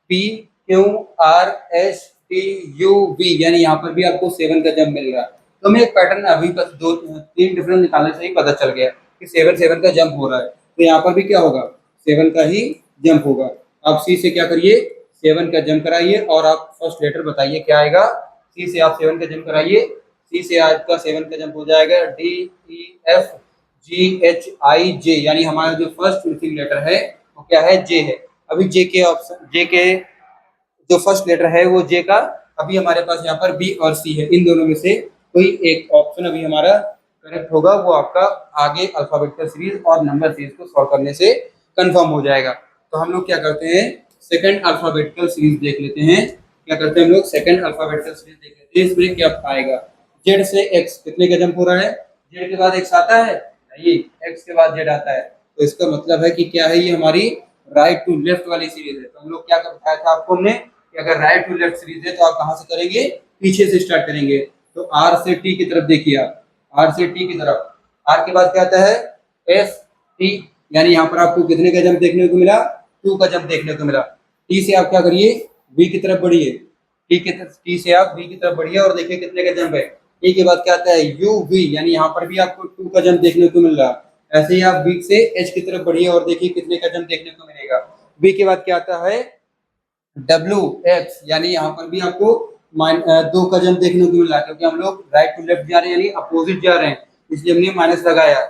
P Q R S T U V, यानी यहाँ पर भी आपको 7 का जंप मिल रहा है। तो हमें एक पैटर्न अभी बस 2-3 डिफरेंस निकालने से ही पता चल गया कि 7 का जंप हो रहा है। तो यहाँ पर भी क्या होगा? 7 का ही जंप होगा। आप सी से क्या करिए? 7 का जंप कराइए और आप फर्स्ट लेटर बताइए क्या आएगा। सी से आप 7 का जंप कराइए। सी से आपका 7 का जंप हो जाएगा D E F G H I J, यानी हमारा जो फर्स्ट मिसिंग लेटर है वो क्या है? जे है। अभी जे के ऑप्शन, जे के जो फर्स्ट लेटर है वो जे का, अभी हमारे पास यहाँ पर बी और सी है। इन दोनों में से कोई एक ऑप्शन अभी हमारा करेक्ट होगा, वो आपका आगे अल्फाबेटिकल सीरीज और नंबर सीरीज को सॉल्व करने से कंफर्म हो जाएगा। तो हम लोग क्या करते हैं? सेकंड अल्फाबेटिकल सीरीज देख लेते हैं। क्या करते हैं हम लोग? सेकंड अल्फाबेटिकल सीरीज देख लेते हैं। इसमें क्या आएगा? जेड से एक्स कितने का जंप हो रहा है? जेड के बाद एक्स आता है? नहीं, एक्स के बाद जेड आता है। तो इसका मतलब है कि क्या है? ये हमारी राइट टू लेफ्ट वाली सीरीज है। तो हम लोग क्या बताया था आपको हमने कि अगर राइट टू लेफ्ट सीरीज है तो आप कहां से करेंगे? पीछे से स्टार्ट करेंगे। तो आर से टी की तरफ देखिए आप, आर से टी की तरफ। आर के बाद क्या आता है? एस टी, यानी यहाँ पर आपको कितने का जंप देखने को मिला? 2 का जंप देखने को मिला। टी से आप क्या करिए? वी की तरफ बढ़िए। टी से आप वी की तरफ बढ़िए और देखिए कितने का जंप है। टी के बाद क्या आता है? यू वी, यानी यहाँ पर भी आपको 2 का जंप देखने को मिल रहा है। ऐसे ही आप वी से एच की तरफ बढ़िए और देखिए कितने का जंप देखने को मिलेगा। वी के बाद क्या आता है? डब्ल्यू एक्स, यानी यहाँ पर भी आपको 2 का जंप देखने को मिल रहा है, क्योंकि हम लोग राइट टू लेफ्ट जा रहे हैं यानी अपोजिट जा रहे हैं, इसलिए हमने माइनस लगाया।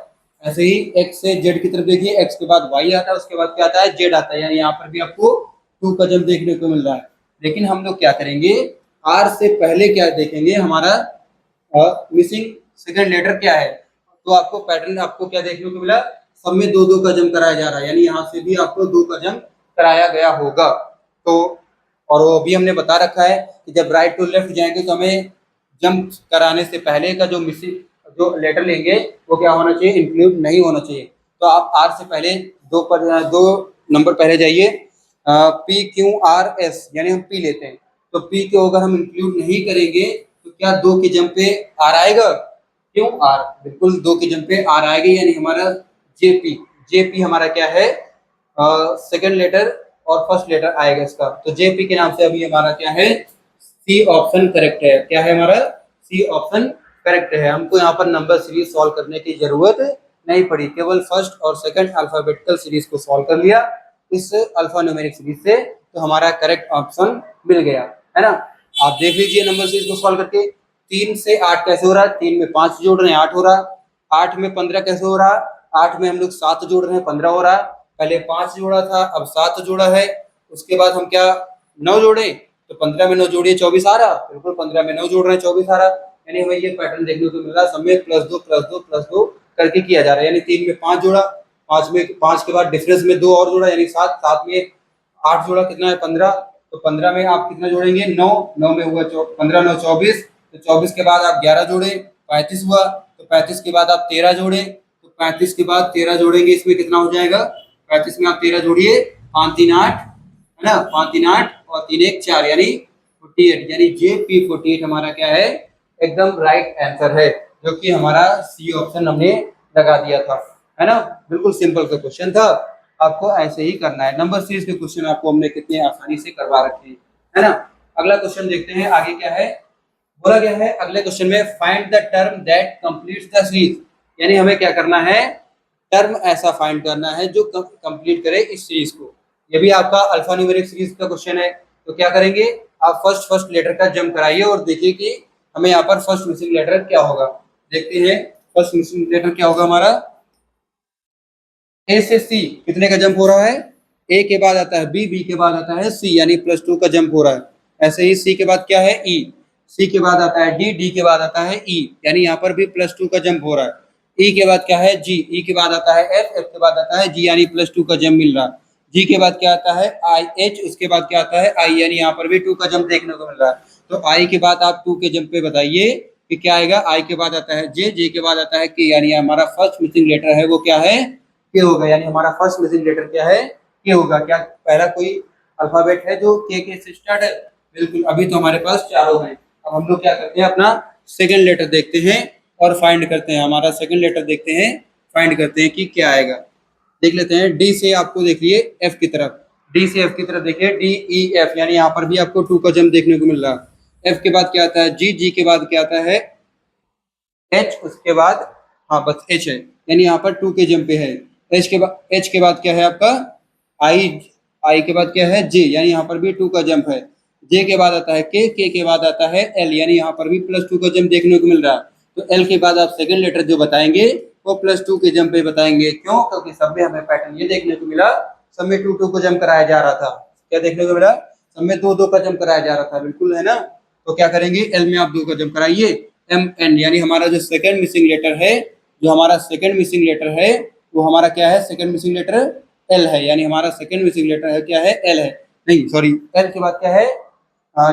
ऐसे ही एक्स से जेड की तरफ देखिए, एक्स के बाद वाई आता है, उसके बाद क्या आता है? जेड आता है, यानी यहाँ पर भी आपको 2 का जंप देखने को मिल रहा है। लेकिन हम लोग क्या करेंगे? आर से पहले क्या देखेंगे? हमारा मिसिंग सेकंड लेटर क्या है। तो आपको पैटर्न आपको क्या देखने को मिला? सब में 2-2 का जंप कराया जा रहा है, यानी यहाँ से भी आपको 2 का जंप कराया गया होगा। तो और वो भी हमने बता रखा है कि जब राइट टू लेफ्ट जाएंगे तो हमें जंप कराने से पहले का जो मिसिंग जो लेटर लेंगे वो क्या होना चाहिए? इंक्लूड नहीं होना चाहिए। तो आप आर से पहले 2 नंबर पहले जाइए। पी क्यू आर एस, यानी हम पी लेते हैं, तो पी को अगर हम इंक्लूड नहीं करेंगे तो क्या 2 के जंप पे आर आएगा? क्यों आर? बिल्कुल 2 के जंप पे आर आएगा, यानी हमारा जेपी, जेपी हमारा क्या है? सेकंड लेटर और फर्स्ट लेटर आएगा इसका। तो जेपी के नाम से अभी हमारा क्या है? सी ऑप्शन करेक्ट है। क्या है हमारा? सी ऑप्शन करेक्ट है। हमको यहाँ पर नंबर सीरीज सॉल्व करने की जरूरत नहीं पड़ी, केवल फर्स्ट और सेकंड अल्फाबेटिकल सीरीज को सॉल्व कर लिया इस अल्फा न्यूमेरिक सीरीज से, तो हमारा करेक्ट ऑप्शन मिल गया, है ना। आप देख लीजिए नंबर सीरीज को सॉल्व करके। 3 से 8 कैसे हो रहा है? 3 में 5 जोड़ रहे हैं 8 हो रहा। 8 में 15 कैसे हो रहा? 8 में हम लोग 7 जोड़ रहे हैं 15 हो रहा। पहले 5 जोड़ा था, अब 7 जोड़ा है। उसके बाद हम क्या 9 जोड़े, तो 15 में 9 जोड़िए 24 आ रहा। बिल्कुल 15 में 9 जोड़ रहे हैं 24 आ रहा, यानी हमें ये पैटर्न देखने को मिल रहा है। सब में +2 करके किया जा रहा है, यानी 3 में 5 जोड़ा, 5 में 5 के बाद डिफरेंस में 2 और जोड़ा यानी 7, 7 में 8 जोड़ा कितना है? 15। तो 15 में आप कितना जोड़ेंगे? 9, 9 में हुआ 15 9 24, तो 24 के बाद आप 11 जोड़े 35 हुआ। तो 35 के बाद आप 13 जोड़े, तो 35 के बाद 13 जोड़ेंगे, इसमें कितना हो जाएगा? 35 में आप 13 जोड़िए, 5 3 8, है ना, 5 3 8 और 3 1 4, यानी 48, यानी JP 48 हमारा क्या है? एकदम राइट आंसर है, जो कि हमारा सी ऑप्शन हमने लगा दिया था, है ना। बिल्कुल सिंपल का क्वेश्चन था, आपको ऐसे ही करना है। नंबर सीरीज के क्वेश्चन आपको हमने कितने आसानी से करवा रखे हैं, है ना। अगला क्वेश्चन देखते हैं आगे क्या है। बोला गया है अगले क्वेश्चन में find the term that completes the series, यानी हमें क्या करना है? टर्म ऐसा फाइंड करना है जो कंप्लीट करे इस सीरीज को। ये भी आपका अल्फा न्यूमेरिक सीरीज का क्वेश्चन है। तो क्या करेंगे? आप फर्स्ट लेटर का जंप कराइए और देखिए कि हमें यहाँ पर फर्स्ट मिसिंग लेटर क्या होगा। देखते हैं फर्स्ट मिसिंग लेटर क्या होगा हमारा। ए से सी कितने का जंप हो रहा है? ए के बाद आता है बी, बी के बाद आता है सी, यानी +2 का जंप हो रहा है। ऐसे ही सी के बाद क्या है? ई, सी के बाद आता है डी, डी के बाद आता है ई, यानी यहाँ पर भी +2 का जंप हो रहा है। ई के बाद क्या है? जी, ई के बाद आता है एफ, एफ के बाद आता है जी, यानी +2 का जंप मिल रहा है। जी के बाद क्या आता है आई एच, उसके बाद क्या आता है आई, यानी यहाँ पर भी 2 का जंप देखने को मिल रहा है। तो आई के बाद आप 2 के जंप पे बताइए कि क्या आएगा। आई के बाद आता है जे, जे के बाद आता है के, यानी हमारा फर्स्ट मिसिंग लेटर है वो क्या है के होगा, यानी हमारा फर्स्ट मिसिंग लेटर क्या है के होगा। क्या पहला कोई अल्फाबेट है जो के से स्टार्ट है? बिल्कुल। अभी तो हमारे पास चारों हैं। अब हम लोग क्या करते हैं, अपना सेकंड लेटर देखते हैं और फाइंड करते हैं। हमारा सेकंड लेटर देखते हैं, फाइंड करते हैं कि क्या आएगा। देख लेते हैं डी से, आपको देखिए एफ की तरफ, डी से एफ की तरफ देखिए, डी ई एफ, यानी यहाँ पर भी आपको 2 का जंप देखने को मिल रहा है। एफ के बाद क्या आता है जी, जी के बाद क्या आता है एच, उसके बाद हाँ बस एच है, यानी यहाँ पर 2 के जंप पे है। एच के बाद क्या है आपका आई, आई के बाद क्या है जे, यानी यहाँ पर भी 2 का जंप है। जे के बाद आता है के बाद आता है एल, यानी यहाँ पर भी +2 का जंप देखने को मिल रहा है। तो एल के बाद आप सेकंड लेटर जो बताएंगे वो +2 के जंप पे बताएंगे। क्यों? क्योंकि सब में हमें पैटर्न ये देखने को मिला, सब में 2 को जंप कराया जा रहा था। क्या देखने को मिला? सब में 2 का जंप कराया जा रहा था, बिल्कुल है ना। तो क्या करेंगे, एल में आप 2 का जंप कराइए, एम एन, यानी हमारा जो सेकंड मिसिंग लेटर है, जो हमारा सेकंड मिसिंग लेटर है वो हमारा क्या है, सेकंड मिसिंग लेटर एल है, यानी हमारा सेकंड मिसिंग लेटर है क्या है एल है, नहीं सॉरी, एल के बाद क्या है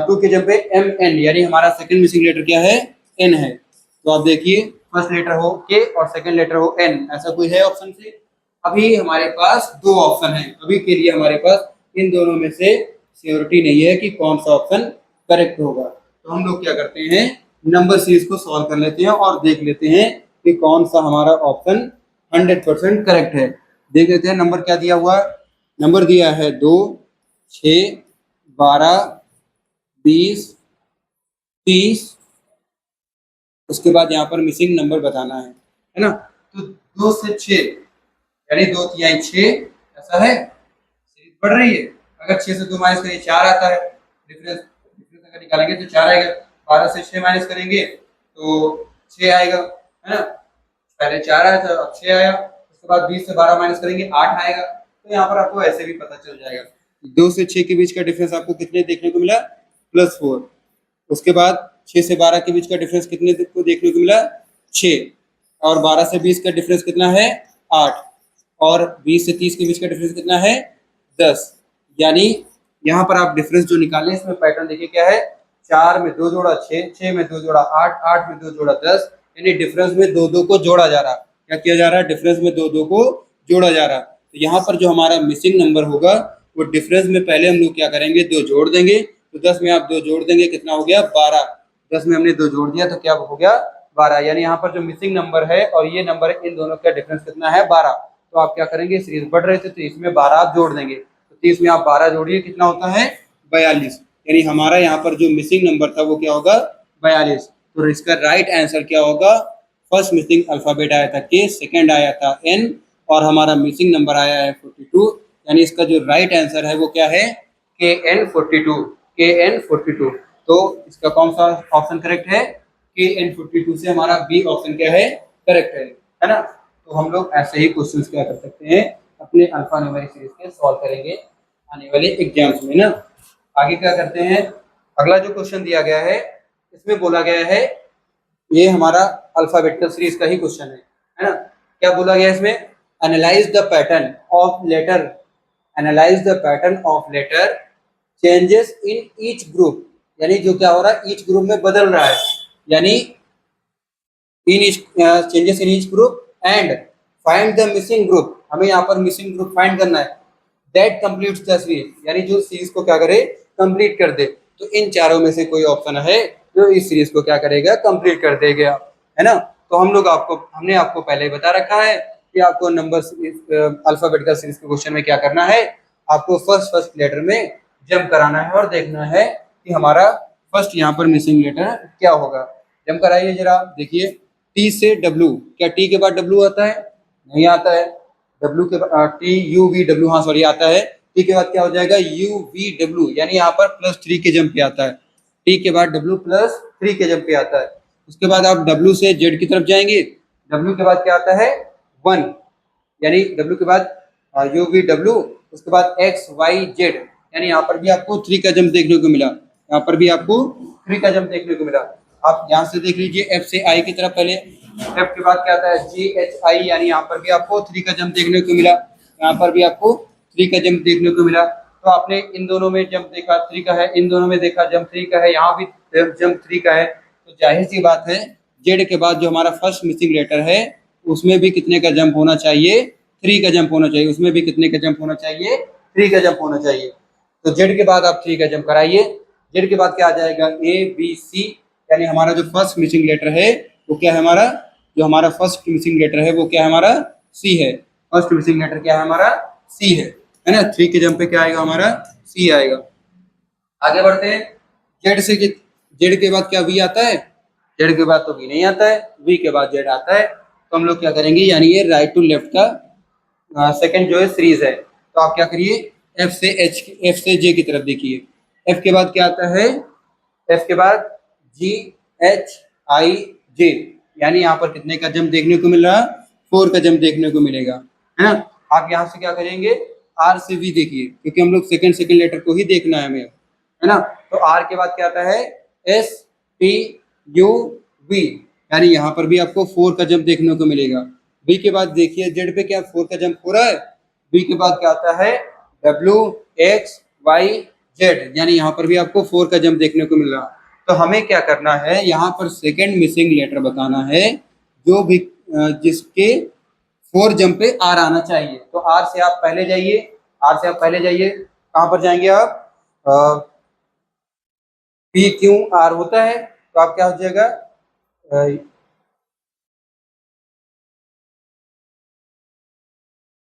2 के जगह पे एम एन, यानी हमारा सेकंड मिसिंग लेटर क्या है एन है। तो आप देखिए फर्स्ट लेटर हो के और सेकंड लेटर हो एन, ऐसा कोई है ऑप्शन से? अभी हमारे पास 2 ऑप्शन है, अभी के लिए हमारे पास इन दोनों में से श्योरिटी नहीं है कि कौन सा ऑप्शन करेक्ट होगा। तो हम लोग क्या करते हैं, नंबर सीरीज को सॉल्व कर लेते हैं और देख लेते हैं कि कौन सा हमारा ऑप्शन 100% करेक्ट है। देख लेते हैं नंबर क्या दिया हुआ, नंबर दिया है 2, 6, 12, 20, 30, उसके बाद यहाँ पर मिसिंग नंबर बताना है ना। तो 2 से 6, यानी 2 तिहाई 6, ऐसा है, सीरीज बढ़ रही है। अगर 6 से 2 माइनस करेंगे 4 आता है, डिफरेंस अगर निकालेंगे तो 4 आएगा। 12 से 6 माइनस करेंगे तो 6 आएगा, है ना। पहले 4 आया था, अब 6 आया। उसके बाद 20 से 12 माइनस करेंगे 8 आएगा। तो यहाँ पर आपको ऐसे भी पता चल जाएगा 2 से 6 के बीच का डिफरेंस आपको कितने देखने को मिला, +4। उसके बाद 6 से 12 के बीच का डिफरेंस कितने को देखने को मिला, 6। और 12 से 20 का डिफरेंस कितना है, 8। और 20 से 30 के बीच का डिफरेंस कितना है, 10। यानी यहाँ पर आप डिफरेंस जो निकालें इसमें पैटर्न देखिए क्या है, 4 में 2 जोड़ा 6, 6 में 2 जोड़ा 8, 8 में 2 जोड़ा 10, यानी डिफरेंस में 2 को जोड़ा जा रहा। क्या किया जा रहा है, डिफरेंस में 2 को जोड़ा जा रहा। तो यहाँ पर जो हमारा मिसिंग नंबर होगा वो डिफरेंस में पहले हम लोग क्या करेंगे, 2 जोड़ देंगे। तो 10 में आप 2 जोड़ देंगे, कितना हो गया 12। 10 में हमने 2 जोड़ दिया तो क्या हो गया 12, यानी यहाँ पर जो मिसिंग नंबर है और ये नंबर है, इन दोनों का डिफरेंस कितना है 12। तो आप क्या करेंगे, सीरीज बढ़ रहे थे तो इसमें 12 आप जोड़ देंगे। तो 30 में आप 12 जोड़िए, कितना होता है 42, यानी हमारा यहाँ पर जो मिसिंग नंबर था वो क्या होगा 42। तो इसका राइट आंसर क्या होगा, फर्स्ट मिसिंग अल्फाबेट आया था के, सेकंड आया था एन, और हमारा मिसिंग नंबर आया है 42, यानी इसका जो राइट आंसर है वो क्या है KN42, KN42। तो इसका कौन सा ऑप्शन करेक्ट है, KN42 से हमारा बी ऑप्शन क्या है करेक्ट है ना। तो हम लोग ऐसे ही क्वेश्चन क्या कर सकते हैं, अपने अल्फा न्यूमेरिक सीरीज के सॉल्व करेंगे आने वाले एग्जाम्स में ना। आगे क्या करते हैं, अगला जो क्वेश्चन दिया गया है इसमें बोला गया है, ये हमारा अल्फाबेटिकल सीरीज का ही क्वेश्चन है ना। क्या बोला गया इसमें, analyse the pattern of letter, analyse the pattern of letter changes in each group, यानी जो क्या हो रहा है ईच ग्रुप में बदल रहा है, यानी in each changes in each group and find the missing group, हमें यहाँ पर मिसिंग ग्रुप फाइंड करना है, दैट कंप्लीट्स द सीरीज, यानी जो सीरीज को क्या करे कंप्लीट कर दे। तो इन चारों में से कोई ऑप्शन है जो इस सीरीज को क्या करेगा कंप्लीट कर देगा, है ना। तो हमने आपको पहले ही बता रखा है कि आपको नंबर अल्फाबेटिकल सीरीज के क्वेश्चन में क्या करना है, आपको फर्स्ट लेटर में जंप कराना है और देखना है कि हमारा फर्स्ट यहाँ पर मिसिंग लेटर क्या होगा। जंप कराइए जरा, देखिए टी से डब्ल्यू, क्या टी के बाद डब्ल्यू आता है, नहीं आता है। डब्ल्यू के बाद टी यू वी डब्ल्यू, हाँ सॉरी आता है। टी के बाद क्या हो जाएगा यू वी डब्ल्यू, यानी यहाँ पर +3 के जंप पे आता है। टी के बाद डब्ल्यू +3 के जंप पे आता है। उसके बाद आप डब्ल्यू से जेड की तरफ जाएंगे, डब्ल्यू के बाद क्या आता है 1, यानी डब्ल्यू के बाद यू वी डब्ल्यू, उसके बाद एक्स वाई जेड, यानी यहाँ पर भी आपको 3 का जंप देखने को मिला, यहाँ पर भी आपको 3 का जंप देखने को मिला। आप यहाँ से देख लीजिए एफ से आई की तरफ, पहले एफ के बाद क्या आता है जी एच आई, यानी यहाँ पर भी आपको 3 का जंप देखने को मिला, यहाँ पर भी आपको 3 का जंप देखने को मिला। तो आपने इन दोनों में जंप देखा 3 का है, इन दोनों में देखा जंप 3 का है, यहाँ भी जंप 3 का है। तो जाहिर सी बात है जेड के बाद जो हमारा फर्स्ट मिसिंग लेटर है उसमें भी कितने का जंप होना चाहिए, 3 का जंप होना चाहिए। उसमें भी कितने का जंप होना चाहिए, 3 का जंप होना चाहिए। तो जेड के बाद आप 3 का जंप कराइए। जेड के बाद क्या आ जाएगा, ए बी सी, यानी हमारा जो फर्स्ट मिसिंग लेटर है वो क्या है हमारा, जो हमारा फर्स्ट मिसिंग लेटर है वो क्या है हमारा, सी है। फर्स्ट मिसिंग लेटर क्या है हमारा, सी है ना। 3 के जंप पे क्या आएगा हमारा, सी आएगा। आगे बढ़ते हैं। जेड से जेड के बाद क्या वी आता है, जेड के बाद तो वी नहीं आता है, वी के बाद जेड आता है। तो हम लोग क्या करेंगे, यानी ये राइट टू लेफ्ट का सेकंड जो है सीरीज है। तो आप क्या करिए, एफ से एच, एफ से जे की तरफ देखिए। एफ के बाद क्या आता है, एफ के बाद जी एच आई जे, यानी यहाँ पर कितने का जंप देखने को मिल रहा, 4 का जंप देखने को मिलेगा, है ना। आप यहाँ से क्या करेंगे, आर से वी देखिए, क्योंकि हम लोग सेकंड लेटर को ही देखना है हमें, है ना। तो आर के बाद क्या आता है, एस पी यू वी, यानी यहाँ पर भी आपको 4 का जंप देखने को मिलेगा। बी के बाद देखिए जेड पे क्या 4 का जंप हो रहा है। बी के बाद क्या आता है, डब्ल्यू एक्स वाई जेड, यानी यहाँ पर भी आपको 4 का जंप देखने को मिल रहा। तो हमें क्या करना है, यहाँ पर सेकंड मिसिंग लेटर बताना है जो भी जिसके 4 जंप पे आर आना चाहिए। तो आर से आप पहले जाइए, आर से आप पहले जाइए, कहाँ पर जाएंगे आप, पी क्यू आर होता है, तो आप क्या हो जाएगा,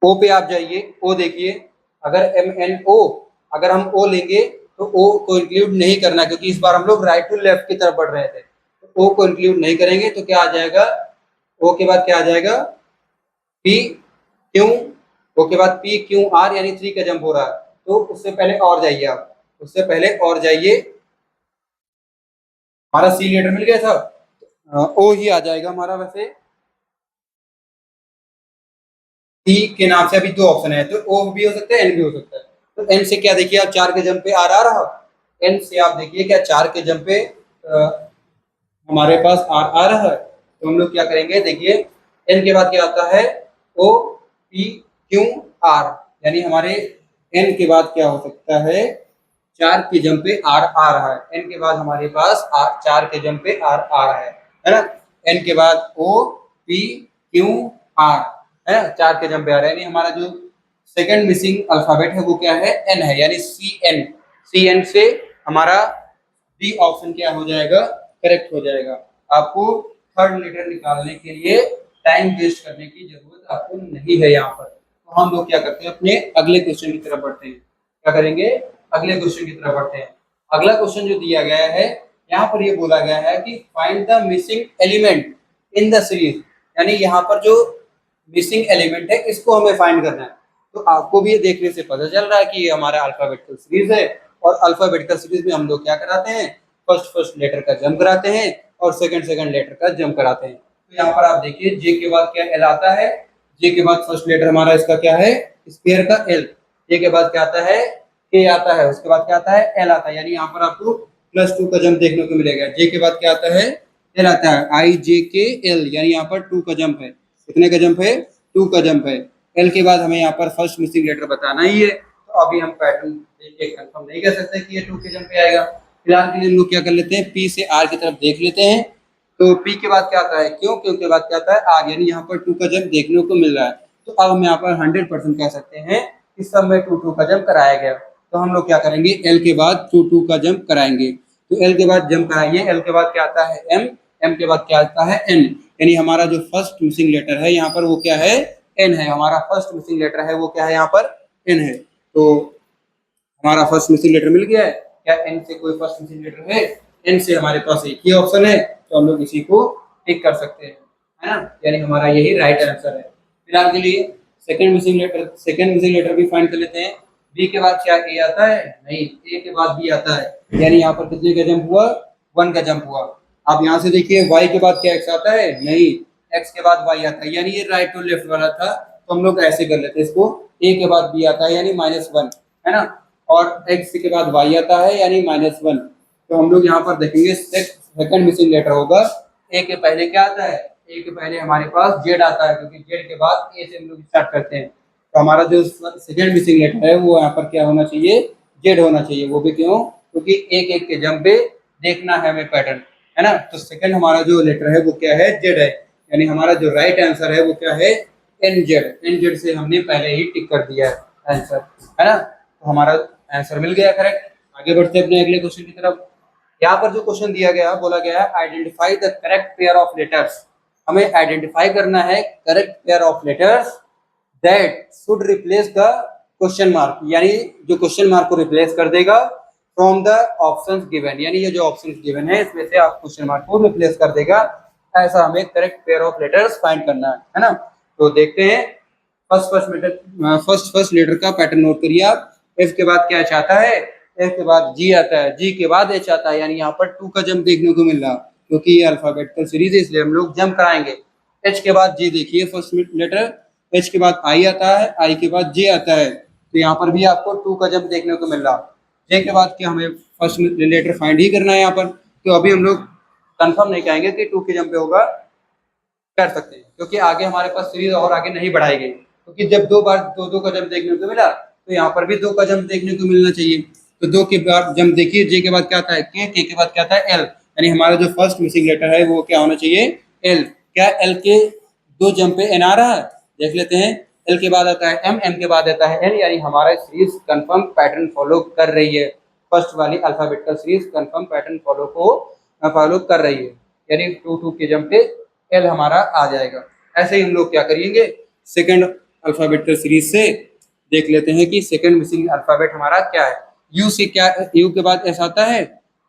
ओ पे आप जाइए, ओ देखिए। अगर एम एन ओ, अगर हम ओ लेंगे तो ओ को इंक्लूड नहीं करना, क्योंकि इस बार हम लोग राइट टू लेफ्ट की तरफ बढ़ रहे थे। तो ओ को इंक्लूड नहीं करेंगे तो क्या आ जाएगा, ओ के बाद क्या आ जाएगा, पी क्यू, ओ के बाद पी क्यू आर, यानी 3 का जंप हो रहा है। तो उससे पहले और जाइए आप, उससे पहले और जाइए, हमारा सी लेटर मिल गया था, ओ ही आ जाएगा हमारा। वैसे टी के नाम से अभी 2 ऑप्शन है, तो ओ भी हो सकता है, एन भी हो सकता है। तो एन से क्या देखिए आप, 4 के जंप पे आर आ रहा, एन से आप देखिए क्या 4 के जंप पे हमारे पास आर आ रहा है। तो हम लोग क्या करेंगे, देखिए एन के बाद क्या आता है, ओ पी क्यू आर, यानी हमारे एन के बाद क्या हो सकता है, 4 के जंप पे आर आ रहा है। एन के बाद हमारे पास आर 4 के जंप पे आर आ रहा है ना। एन के बाद ओ पी क्यू आर, है ना, 4 के जंप पे आ रहा है, यानी हमारा जो सेकंड मिसिंग अल्फाबेट है वो क्या है, एन है, यानी सी एन। सी एन से हमारा डी ऑप्शन क्या हो जाएगा, करेक्ट हो जाएगा। आपको थर्ड लेटर निकालने के लिए टाइम वेस्ट करने की जरूरत आपको नहीं है यहाँ पर। तो हम लोग क्या करते हैं, अपने अगले क्वेश्चन की तरफ बढ़ते हैं। क्या करेंगे, अगले क्वेश्चन की तरफ बढ़ते हैं। अगला क्वेश्चन जो दिया गया है, यहाँ पर ये बोला गया है कि find the missing element in the series, यानी यहाँ पर जो मिसिंग एलिमेंट है इसको हमें फाइंड करना है। तो आपको भी ये देखने से पता चल रहा है कि ये हमारा अल्फाबेटिकल सीरीज है, और अल्फाबेटिकल सीरीज में हम लोग क्या कराते हैं, फर्स्ट लेटर का जंप कराते हैं और सेकंड लेटर का जंप कराते हैं। तो यहाँ पर आप देखिए जे के बाद क्या एल आता है, जे के बाद फर्स्ट लेटर हमारा इसका क्या है, स्क्वायर का एल। जे के बाद क्या आता है, के आता है, उसके बाद क्या आता है, एल आता है, यानी यहाँ पर आपको +2 का जंप देखने को मिलेगा। जे के बाद क्या आता है, एल आता है, आई जे के एल, यानी यहाँ पर 2 का जंप है। कितने का जंप है, 2 का जंप है। एल के बाद हमें यहाँ पर फर्स्ट मिसिंग लेटर बताना ही है। तो अभी हम पैटर्न देख के कंफर्म नहीं कर सकते कि ये 2 के जंप पे आएगा। फिलहाल के लिए हम लोग क्या कर लेते हैं, पी से आर की तरफ देख लेते हैं। तो पी के बाद क्या आता है, क्यों, क्यों के बाद क्या आता है, आर, यानी यहाँ पर 2 का जंप देखने को मिल रहा है। तो अब हम यहाँ पर 100% कह सकते हैं कि सब में 2 का जंप कराया गया। तो हम लोग क्या करेंगे, एल के बाद 2 का जंप कराएंगे। तो एल के बाद जंप कराइए, एल के बाद क्या आता है, एम, एम के बाद क्या आता है, एन, यानी हमारा जो फर्स्ट मिसिंग लेटर है यहाँ पर वो क्या है, एन है। हमारा फर्स्ट मिसिंग लेटर है वो क्या है, यहाँ पर एन है। तो हमारा फर्स्ट मिसिंग लेटर मिल गया है। क्या एन से कोई फर्स्ट मिसिंग लेटर है, एन से हमारे पास एक ही ऑप्शन है, तो हम लोग इसी को टिक कर सकते हैं, है ना, यानी हमारा यही राइट आंसर है। फिलहाल के लिए सेकंड मिसिंग लेटर भी फाइंड कर लेते हैं। बी के बाद क्या ए आता है, नहीं, ए के बाद बी आता है, यानी यहाँ पर कितने का जंप हुआ, 1 का जंप हुआ। आप यहाँ से देखिए वाई के बाद क्या एक्स आता है, नहीं, एक्स के बाद वाई आता है, यानी ये राइट टू लेफ्ट वाला था। तो हम लोग ऐसे कर लेते हैं इसको, ए के बाद बी आता है यानी -1, है ना, और एक्स के बाद वाई आता है यानी -1। तो हम लोग यहाँ पर देखेंगे सेकंड मिसिंग लेटर होगा, ए के पहले क्या आता है, ए के पहले हमारे पास जेड आता है, क्योंकि जेड के बाद ए से हम लोग स्टार्ट करते हैं। तो हमारा जो सेकेंड मिसिंग लेटर है वो यहाँ पर क्या होना चाहिए, जेड होना चाहिए। वो भी क्यों, क्योंकि एक एक के जंप पे देखना है हमें पैटर्न, है ना। तो सेकेंड हमारा जो लेटर है वो क्या है, जेड है, यानी हमारा जो राइट आंसर है वो क्या है, एन जेड। एन जेड से हमने पहले ही टिक कर दिया है आंसर, है ना। तो हमारा आंसर मिल गया करेक्ट। आगे बढ़ते हैं अपने अगले क्वेश्चन की तरफ। यहाँ पर जो क्वेश्चन दिया गया, बोला गया है identify the correct pair of letters. हमें आइडेंटिफाई करना है correct pair of letters that should replace the question mark, यानी जो क्वेश्चन मार्क को रिप्लेस कर देगा फ्रॉम द ऑप्शंस गिवन, यानी ये जो ऑप्शंस गिवन है इसमें से आप क्वेश्चन मार्क को रिप्लेस कर देगा। ऐसा हमें correct pair of letters find करना है ना। तो देखते हैं फर्स्ट लेटर का पैटर्न नोट करिए आप। एफ के बाद क्या चाहता है, एफ के बाद जी आता है, जी के बाद एच आता है, यानी यहाँ पर 2 का जंप देखने को मिल रहा, क्योंकि ये अल्फाबेटिकल सीरीज है इसलिए हम लोग जंप कराएंगे। एच के बाद जी देखिए फर्स्ट लेटर, एच के बाद आई आता है, आई के बाद जे आता है, तो यहाँ पर भी आपको 2 का जंप देखने को मिल रहा। जे के बाद क्या हमें फर्स्ट लेटर फाइंड ही करना है यहाँ पर, तो अभी हम लोग कंफर्म नहीं कहेंगे कि 2 के जंप पे होगा, कर सकते हैं, क्योंकि आगे हमारे पास सीरीज और आगे नहीं बढ़ाई गई, क्योंकि जब 2 बार 2 का जंप देखने को मिला तो यहाँ पर भी 2 का जंप देखने को मिलना चाहिए। तो 2 के बाद जंप देखिए, जे के बाद क्या आता है के बाद क्या आता है एल, यानी हमारा जो फर्स्ट मिसिंग लेटर है वो क्या होना चाहिए, एल। क्या एल के 2 जंप पे एन आ रहा है, देख लेते हैं। एल के बाद आता है एम, एम के बाद आता है एन, यानी हमारा सीरीज कंफर्म पैटर्न फॉलो कर रही है। फर्स्ट वाली alphabetical series confirm pattern follow कर रही है, यानी 2 के जंप पे एल हमारा आ जाएगा। ऐसे ही हम लोग क्या करेंगे, सेकंड अल्फाबेटिकल सीरीज से देख लेते हैं कि सेकंड मिसिंग अल्फाबेट हमारा क्या है। यू से क्या, यू के बाद एस आता है,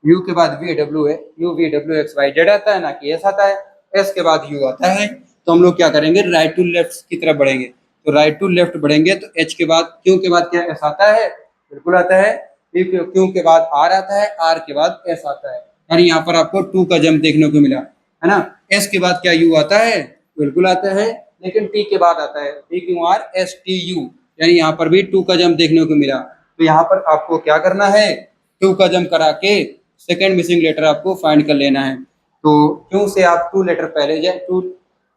यू के बाद वी डब्ल्यू है, U V W X Y Z आता है, ना कि एस आता है। एस के बाद यू आता है, तो हम लोग क्या करेंगे, राइट टू लेफ्ट की तरफ बढ़ेंगे। तो राइट टू लेफ्ट बढ़ेंगे तो एच के बाद क्यू के बाद क्या एस आता है, बिल्कुल आता है। क्यू के बाद आर आता है, आर के बाद एस आता है, यानी यहाँ पर आपको 2 का जंप देखने को मिला, है ना। एस के बाद क्या यू आता है, बिल्कुल आता है, लेकिन टी के बाद आता है T Q R S T you, यानी यहाँ पर भी 2 का जंप देखने को मिला। तो यहाँ पर आपको क्या करना है, 2 का जंप करा के सेकेंड मिसिंग लेटर आपको फाइंड कर लेना है। तो क्यों से आप 2 लेटर पहले जाए, 2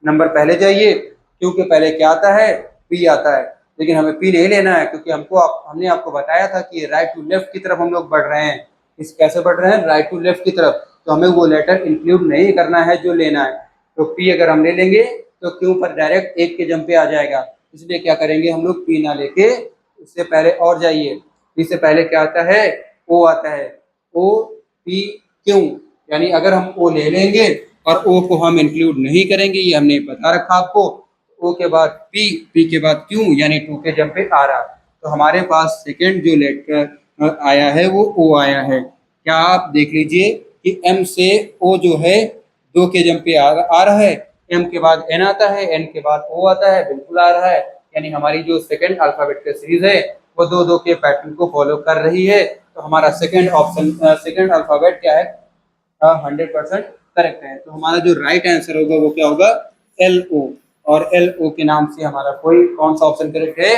नंबर पहले जाइए, क्यों के पहले क्या आता है, पी आता है, लेकिन हमें पी नहीं लेना है, क्योंकि हमने आपको बताया था कि राइट टू लेफ्ट की तरफ हम लोग बढ़ रहे हैं। इस कैसे बढ़ रहे हैं, राइट टू लेफ्ट की तरफ, तो हमें वो लेटर इंक्लूड नहीं करना है जो लेना है। तो पी अगर हम ले लेंगे तो क्यों पर डायरेक्ट एक के जंप पे आ जाएगा, इसलिए क्या करेंगे हम लोग, पी ना लेके उससे पहले और जाइए। पी से पहले क्या आता है, ओ आता है, ओ पी क्यों, यानी अगर हम ओ ले लेंगे और ओ को हम इंक्लूड नहीं करेंगे, ये हमने बता रखा आपको। ओ के बाद पी, पी के बाद क्यों, यानी 2 के जंप पे आ रहा। तो हमारे पास सेकेंड जो लेटर आया है वो ओ आया है। क्या आप देख लीजिए कि एम से ओ जो है 2 के जंप पे आ रहा है, एम के बाद एन आता है, एन के बाद ओ आता है, बिल्कुल आ रहा है, यानी हमारी जो सेकेंड अल्फाबेटिकल सीरीज है वो 2 के पैटर्न को फॉलो कर रही है। तो हमारा सेकेंड ऑप्शन, सेकेंड अल्फाबेट क्या है, 100% करेक्ट है। तो हमारा जो राइट आंसर होगा वो क्या होगा, एल ओ। और एल ओ के नाम से हमारा कोई कौन सा ऑप्शन करेक्ट है,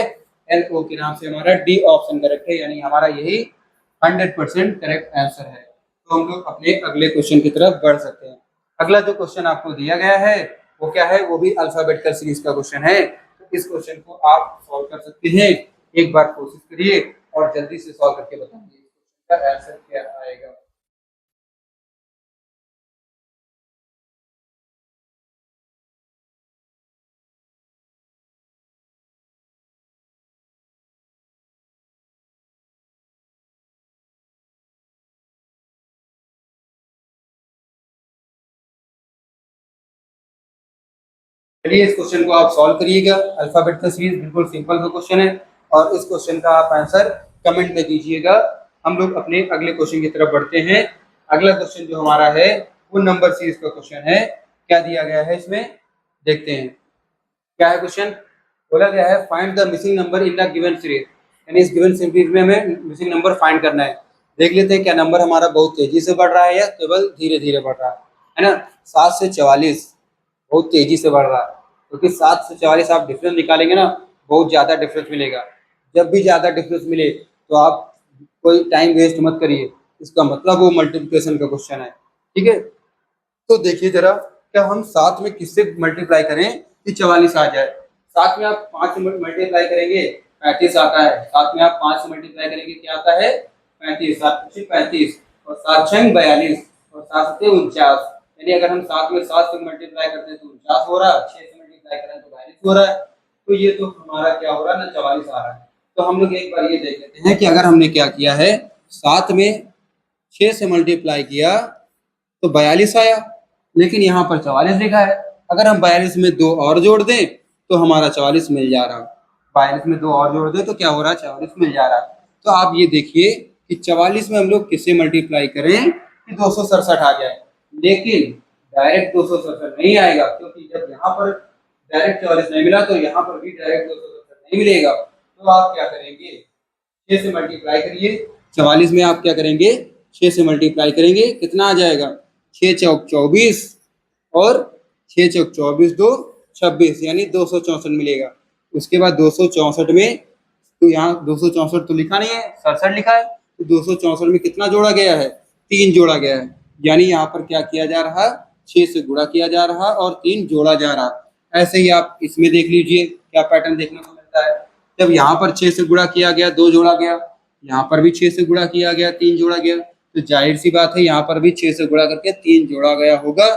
एल ओ के नाम से हमारा डी ऑप्शन करेक्ट है, यानी हमारा यही 100% करेक्ट आंसर है। तो हम लोग अपने अगले क्वेश्चन की तरफ बढ़ सकते हैं। अगला जो क्वेश्चन आपको दिया गया है वो क्या है, वो भी अल्फाबेटिकल सीरीज का क्वेश्चन है। तो इस क्वेश्चन को आप सॉल्व कर सकते हैं, एक बार कोशिश करिए और जल्दी से सॉल्व करके बताइए इसका आंसर क्या आएगा। चलिए इस क्वेश्चन को आप सॉल्व करिएगा। अल्फाबेटिकल सीरीज बिल्कुल सिंपल सा क्वेश्चन है, और इस क्वेश्चन का आप आंसर कमेंट में दीजिएगा। हम लोग अपने अगले क्वेश्चन की तरफ बढ़ते हैं। अगला क्वेश्चन जो हमारा है वो नंबर सीरीज का क्वेश्चन है। क्या दिया गया है इसमें, देखते हैं क्या है क्वेश्चन। बोला गया है find the missing number in the given series, यानी इस गिवन सीरीज में हमें मिसिंग नंबर फाइंड करना है। देख लेते हैं क्या नंबर हमारा बहुत तेजी से बढ़ रहा है या केवल धीरे धीरे बढ़ रहा है ना। 7 से 44 बहुत तेजी से बढ़ रहा है, क्योंकि 7 से 44 आप डिफरेंस निकालेंगे ना, बहुत ज्यादा डिफरेंस मिलेगा। जब भी ज्यादा डिफरेंस मिले तो आप कोई टाइम वेस्ट मत करिए, इसका मतलब वो मल्टीप्लिकेशन का क्वेश्चन है, ठीक है। तो देखिए जरा, क्या हम 7 में किससे मल्टीप्लाई करें कि 44 आ जाए। साथ में आप 5 से मल्टीप्लाई करेंगे 35 आता है। साथ में आप 5 से मल्टीप्लाई करेंगे क्या आता है 35, 35 और 7 6 42 और 7 7 49। यानी अगर हम साथ में 7 से मल्टीप्लाई करते हैं तो 49 हो रहा है, 6 से मल्टीप्लाई करें तो 42 हो रहा है। तो ये तो हमारा क्या हो रहा है ना 44 आ रहा है। तो हम लोग एक बार ये देख लेते हैं कि अगर हमने क्या किया है 7 में 6 से मल्टीप्लाई किया तो 42 आया, लेकिन यहाँ पर 44 लिखा है। अगर हम 42 में 2 और जोड़ दें तो हमारा 44 मिल जा रहा। 42 में 2 और जोड़ दें तो क्या हो रहा है 44 मिल जा रहा। तो आप ये देखिए कि 44 में हम लोग किससे मल्टीप्लाई करें कि 267 आ जाए, लेकिन डायरेक्ट 267 नहीं आएगा, क्योंकि जब यहाँ पर डायरेक्ट 44 नहीं मिला तो यहाँ पर भी डायरेक्ट 267 नहीं मिलेगा। तो आप क्या करेंगे 6 से मल्टीप्लाई करिए। 44 में आप क्या करेंगे 6 से मल्टीप्लाई करेंगे, कितना आ जाएगा 6 चौक 24 और 6 चौक 24 2 26 यानी 264 मिलेगा। उसके बाद 264 में तो यहाँ 264 तो लिखा नहीं है 67 लिखा है, तो 264 में कितना जोड़ा गया है 3 जोड़ा गया है। यानी यहाँ पर क्या किया जा रहा 6 से गुणा किया जा रहा और 3 जोड़ा जा रहा। ऐसे ही आप इसमें देख लीजिए क्या पैटर्न देखने को मिलता है। जब यहाँ पर 6 से गुणा किया गया 2 जोड़ा गया, यहाँ पर भी 6 से गुणा किया गया 3 जोड़ा गया, तो जाहिर सी बात है यहाँ पर भी 6 से गुणा करके 3 जोड़ा गया होगा।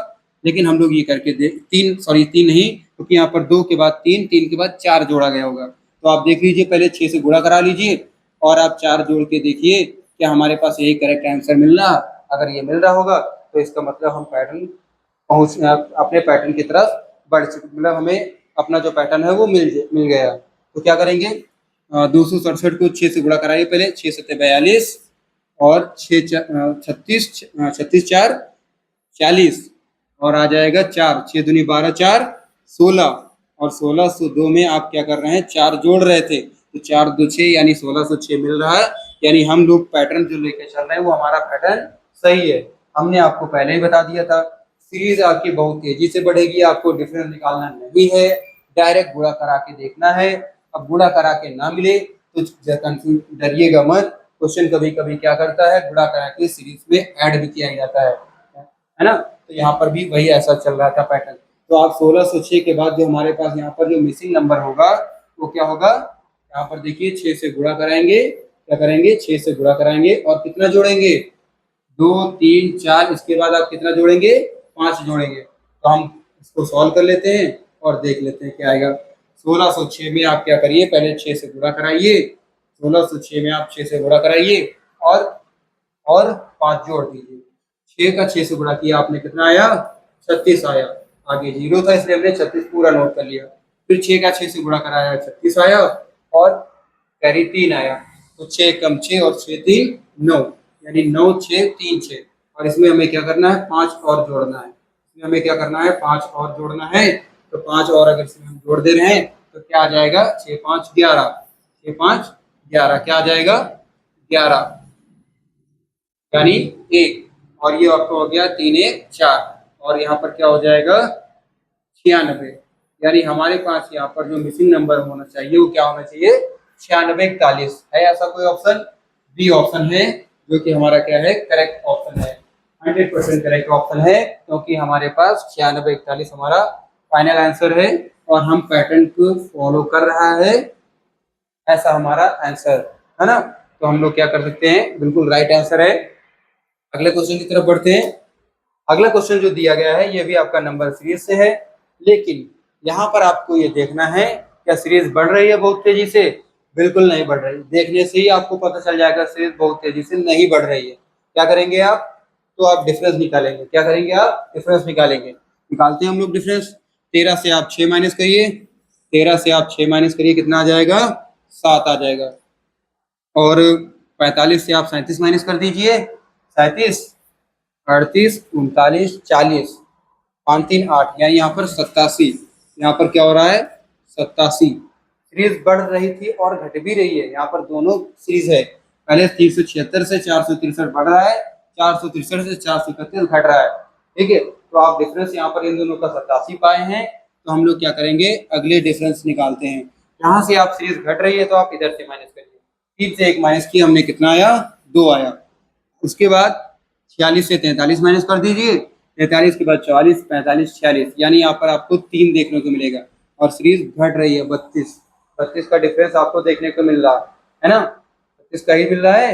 लेकिन हम लोग ये करके देख 3 नहीं, क्योंकि यहाँ पर 2 के बाद 3 3 के बाद 4 जोड़ा गया होगा। तो आप देख लीजिए पहले 6 से गुणा करा लीजिए और आप 4 जोड़ के देखिए क्या हमारे पास यही करेक्ट आंसर मिल रहा। अगर ये मिल रहा होगा तो इसका मतलब हम पैटर्न अपने पैटर्न की तरफ बढ़ चुके, मतलब हमें अपना जो पैटर्न है वो मिल गया। तो क्या करेंगे 267 को 6 से गुणा कराइए पहले, 6 7 42 और 6 36 36 4 40 और आ जाएगा 4 6 दूनी 12 4 16 और 1602 में आप क्या कर रहे हैं 4 जोड़ रहे थे, तो 4 2 6 यानी 1606 मिल रहा है। यानी हम लोग पैटर्न जो लेके चल रहे हैं वो हमारा पैटर्न सही है। हमने आपको पहले ही बता दिया था सीरीज आपकी बहुत तेजी से बढ़ेगी, आपको डिफरेंस निकालना नहीं है, डायरेक्ट गुणा करा के देखना है। अब गुणा करा के ना मिले तो डरिएगा मत, क्वेश्चन कभी कभी क्या करता है गुणा करा के सीरीज में ऐड भी किया जाता है ना। तो यहाँ पर भी वही ऐसा चल रहा था पैटर्न। तो आप 1606 के बाद जो हमारे पास यहाँ पर जो मिसिंग नंबर होगा वो क्या होगा, यहाँ पर देखिए 6 से गुणा कराएंगे, क्या करेंगे 6 से गुणा कराएंगे और कितना जोड़ेंगे 2 3 4, इसके बाद आप कितना जोड़ेंगे 5 जोड़ेंगे। तो हम इसको सॉल्व कर लेते हैं और देख लेते हैं क्या आएगा। 1606 में आप क्या करिए पहले 6 से गुणा कराइए, 1606 में आप 6 से गुणा कराइए और 5 जोड़ दीजिए। 6 का 6 से गुणा किया आपने कितना आया 36 आया, आगे 0 था इसलिए हमने 36 पूरा नोट कर लिया। फिर 6 का 6 से गुणा कराया 36 आया और कैरी 3 आया, तो 6 कम 6 और 6 3 9 यानी 9 6 3 6। और इसमें हमें क्या करना है 5 और जोड़ना है, इसमें हमें क्या करना है 5 और जोड़ना है। तो 5 और अगर इसमें हम जोड़ दे रहे हैं तो क्या आ जाएगा 6 5 11, 6 5 11 क्या आ जाएगा 11 यानी 1, और ये आपका हो गया 3 1 4 और यहाँ पर क्या हो जाएगा 96। यानी हमारे पास यहाँ पर जो मिसिंग नंबर होना चाहिए वो क्या होना चाहिए 96 41 है। ऐसा कोई ऑप्शन बी ऑप्शन है जो कि हमारा क्या है करेक्ट ऑप्शन है, 100% करेक्ट ऑप्शन है, क्योंकि हमारे पास 96 41 हमारा फाइनल आंसर है और हम पैटर्न को फॉलो कर रहा है, ऐसा हमारा आंसर है ना। तो हम लोग क्या कर सकते हैं बिल्कुल राइट आंसर है। अगले क्वेश्चन की तरफ बढ़ते हैं। अगला क्वेश्चन जो दिया गया है ये भी आपका नंबर सीरीज से है, लेकिन यहाँ पर आपको ये देखना है क्या सीरीज बढ़ रही है बहुत तेजी से, बिल्कुल नहीं बढ़ रही। देखने से ही आपको पता चल जाएगा सीरीज बहुत तेजी से नहीं बढ़ रही है। क्या करेंगे आप, तो आप डिफरेंस निकालेंगे। क्या करेंगे आप डिफरेंस निकालेंगे, निकालते हैं हम लोग डिफरेंस। 13 से आप 6 माइनस करिए, 13 से आप 6 माइनस करिए कितना आ जाएगा 7 आ जाएगा। और 45 से आप 37 माइनस कर दीजिए, 37 38 39 40 5 3 8 यानी यहाँ पर 87। यहाँ पर क्या हो रहा है 87। सीरीज बढ़ रही थी और घट भी रही है, यहाँ पर दोनों सीरीज है। पहले 376 से 463 बढ़ रहा है, 463 से 431 घट रहा है, ठीक है। तो आप डिफरेंस यहाँ पर इन दोनों का 87 पाए हैं। तो हम लोग क्या करेंगे अगले डिफरेंस निकालते हैं। यहाँ से आप सीरीज घट रही है तो आप इधर से माइनस करिए, 3 से 1 माइनस किया हमने कितना आया 2 आया। उसके बाद 46 से 43 माइनस कर दीजिए, 43 के बाद 44 45 46 यानी यहाँ पर आपको 3 देखने को मिलेगा। और सीरीज घट रही है 32। 32 का डिफरेंस आपको देखने को मिल रहा है ना, 32 का ही मिल रहा है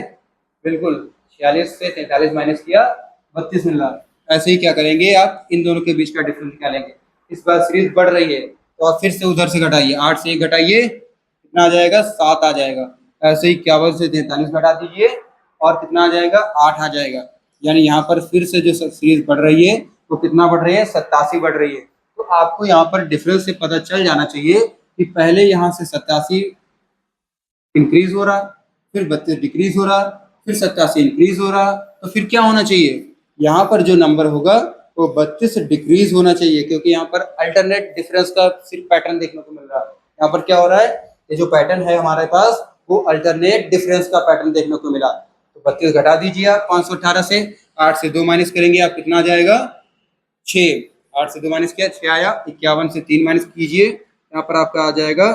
बिल्कुल। 46 से 43 माइनस किया 32 मिल रहा है। ऐसे ही क्या करेंगे आप इन दोनों के बीच का डिफरेंस निकालेंगे। इस बार सीरीज बढ़ रही है तो आप फिर से उधर से घटाइए, 8 से 1 घटाइए कितना आ जाएगा, 7 आ जाएगा। ऐसे ही 51 से 43 घटा दीजिए और कितना आ जाएगा, 8 आ जाएगा। यानी यहाँ पर फिर से जो सीरीज बढ़ रही है वो कितना बढ़ रही है, 87 बढ़ रही है। तो आपको यहाँ पर डिफरेंस से पता चल जाना चाहिए कि पहले यहाँ से 87 इंक्रीज हो रहा, फिर 32 डिक्रीज हो रहा, फिर 87 इंक्रीज हो रहा, तो फिर क्या होना चाहिए, यहाँ पर जो नंबर होगा वो 32 डिक्रीज होना चाहिए, क्योंकि यहाँ पर अल्टरनेट डिफरेंस का सिर्फ पैटर्न देखने को मिल रहा है। यहाँ पर क्या हो रहा है, ये जो पैटर्न है हमारे पास वो अल्टरनेट डिफरेंस का पैटर्न देखने को मिला। तो 32 घटा दीजिए आप 518 से, 8 से 2 माइनस करेंगे आप कितना आ जाएगा, 6। 8 से 2 माइनस किया 6 आया। 51 से 3 माइनस कीजिए, यहाँ पर आपका आ जाएगा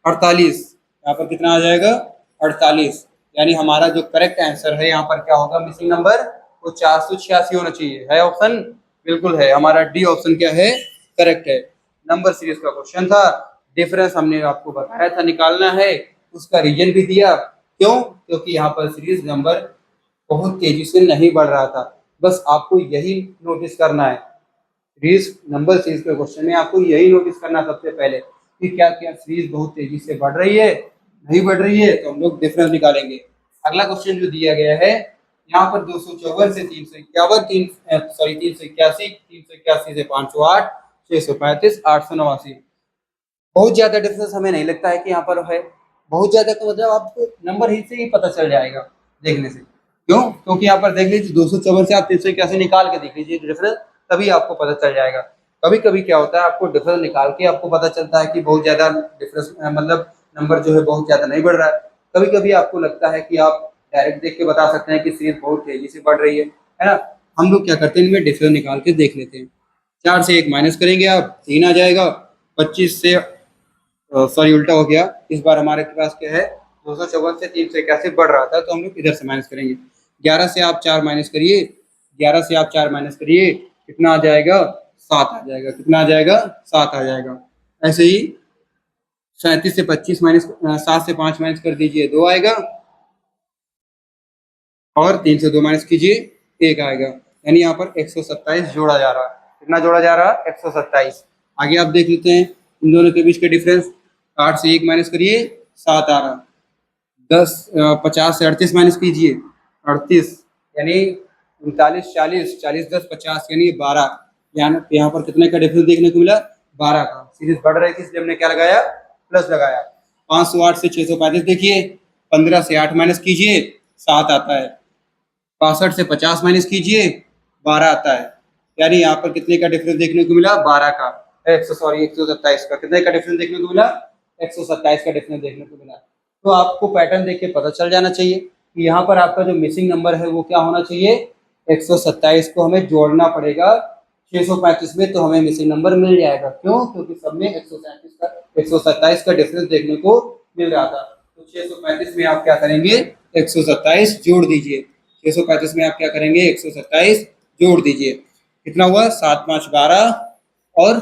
48। यहाँ पर कितना आ जाएगा, 48। यानी हमारा जो करेक्ट आंसर है यहाँ पर क्या होगा, मिसिंग नंबर वो 486 होना चाहिए। है ऑप्शन, बिल्कुल है, हमारा डी ऑप्शन क्या है, करेक्ट है। नंबर सीरीज का क्वेश्चन था, डिफरेंस हमने आपको बताया था निकालना है, उसका रीजन भी दिया। क्यों, क्योंकि यहाँ पर सीरीज नंबर बहुत तेजी से नहीं बढ़ रहा था। बस आपको यही नोटिस करना है, सीरीज नंबर सीरीज के क्वेश्चन में आपको यही नोटिस करना सबसे पहले कि क्या क्या सीरीज बहुत तेजी से बढ़ रही है, नहीं बढ़ रही है, तो हम लोग डिफरेंस निकालेंगे। अगला क्वेश्चन जो दिया गया है यहाँ पर 254 से 351, 381, 381 से 508, 635, 889। बहुत ज्यादा डिफरेंस हमें नहीं लगता है कि यहाँ पर है। बहुत ज्यादा का मतलब आपको नंबर ही से ही पता चल जाएगा देखने से। क्यों, क्योंकि यहाँ पर देख लीजिए 254 से आप 381 निकाल के देख लीजिए डिफरेंस, तभी आपको पता चल जाएगा। कभी कभी क्या होता है, आपको डिफरेंस निकाल के आपको पता चलता है कि बहुत ज्यादा डिफरेंस मतलब नंबर जो है बहुत ज्यादा नहीं बढ़ रहा है। कभी कभी आपको लगता है कि आप डायरेक्ट देख के बता सकते हैं कि सीरीज बहुत तेजी से बढ़ रही है ना। हम लोग क्या करते हैं, इनमें डिफरेंस निकाल के देख लेते हैं। 4 से 1 माइनस करेंगे आप 3 आ जाएगा। 25 से सॉरी उल्टा हो गया, इस बार हमारे पास क्या है, 254 से 381 बढ़ रहा था तो हम लोग इधर से माइनस करेंगे। 11 से आप 4 माइनस करिए, 11 से आप 4 माइनस करिए कितना आ जाएगा, 7 आ जाएगा। कितना आ जाएगा, 7 आ जाएगा। ऐसे ही 37 से 25 माइनस 7 से 5 माइनस कर दीजिए 2 आएगा, और 3 से 2 माइनस कीजिए 1 आएगा। यानी यहाँ पर 127 जोड़ा जा रहा है। कितना जोड़ा जा रहा है, 127। आगे आप देख लेते हैं इन दोनों के बीच का डिफरेंस। 8 से 1 माइनस करिए 7 आ रहा। 50 से 38 माइनस कीजिए 38, यानी 39, 40, 40 10 50 यानी 12। यहाँ पर कितने का डिफरेंस देखने को मिला, 12 का। सीरीज बढ़ रही थी इसलिए हमने क्या लगाया, प्लस लगाया। 508 से 635 देखिए, 15 से 8 माइनस कीजिए 7 आता है। 65 से 50 माइनस कीजिए 12 आता है। यानी यहाँ पर कितने का डिफरेंस देखने को मिला, 12 का। 127 का। कितने का डिफरेंस देखने को मिला, 127 का डिफरेंस देखने को मिला। तो आपको पैटर्न देख के पता चल जाना चाहिए कि यहाँ पर आपका जो मिसिंग नंबर है वो क्या होना चाहिए, 127 को हमें जोड़ना पड़ेगा 635 में, तो हमें मिसिंग नंबर मिल जाएगा। क्यों, क्योंकि सब में 127 का डिफरेंस देखने को मिल रहा था। तो 635 में आप क्या करेंगे, 127 जोड़ दीजिए। 635 में आप क्या करेंगे, 127 जोड़ दीजिए। कितना हुआ, 7 5 12 और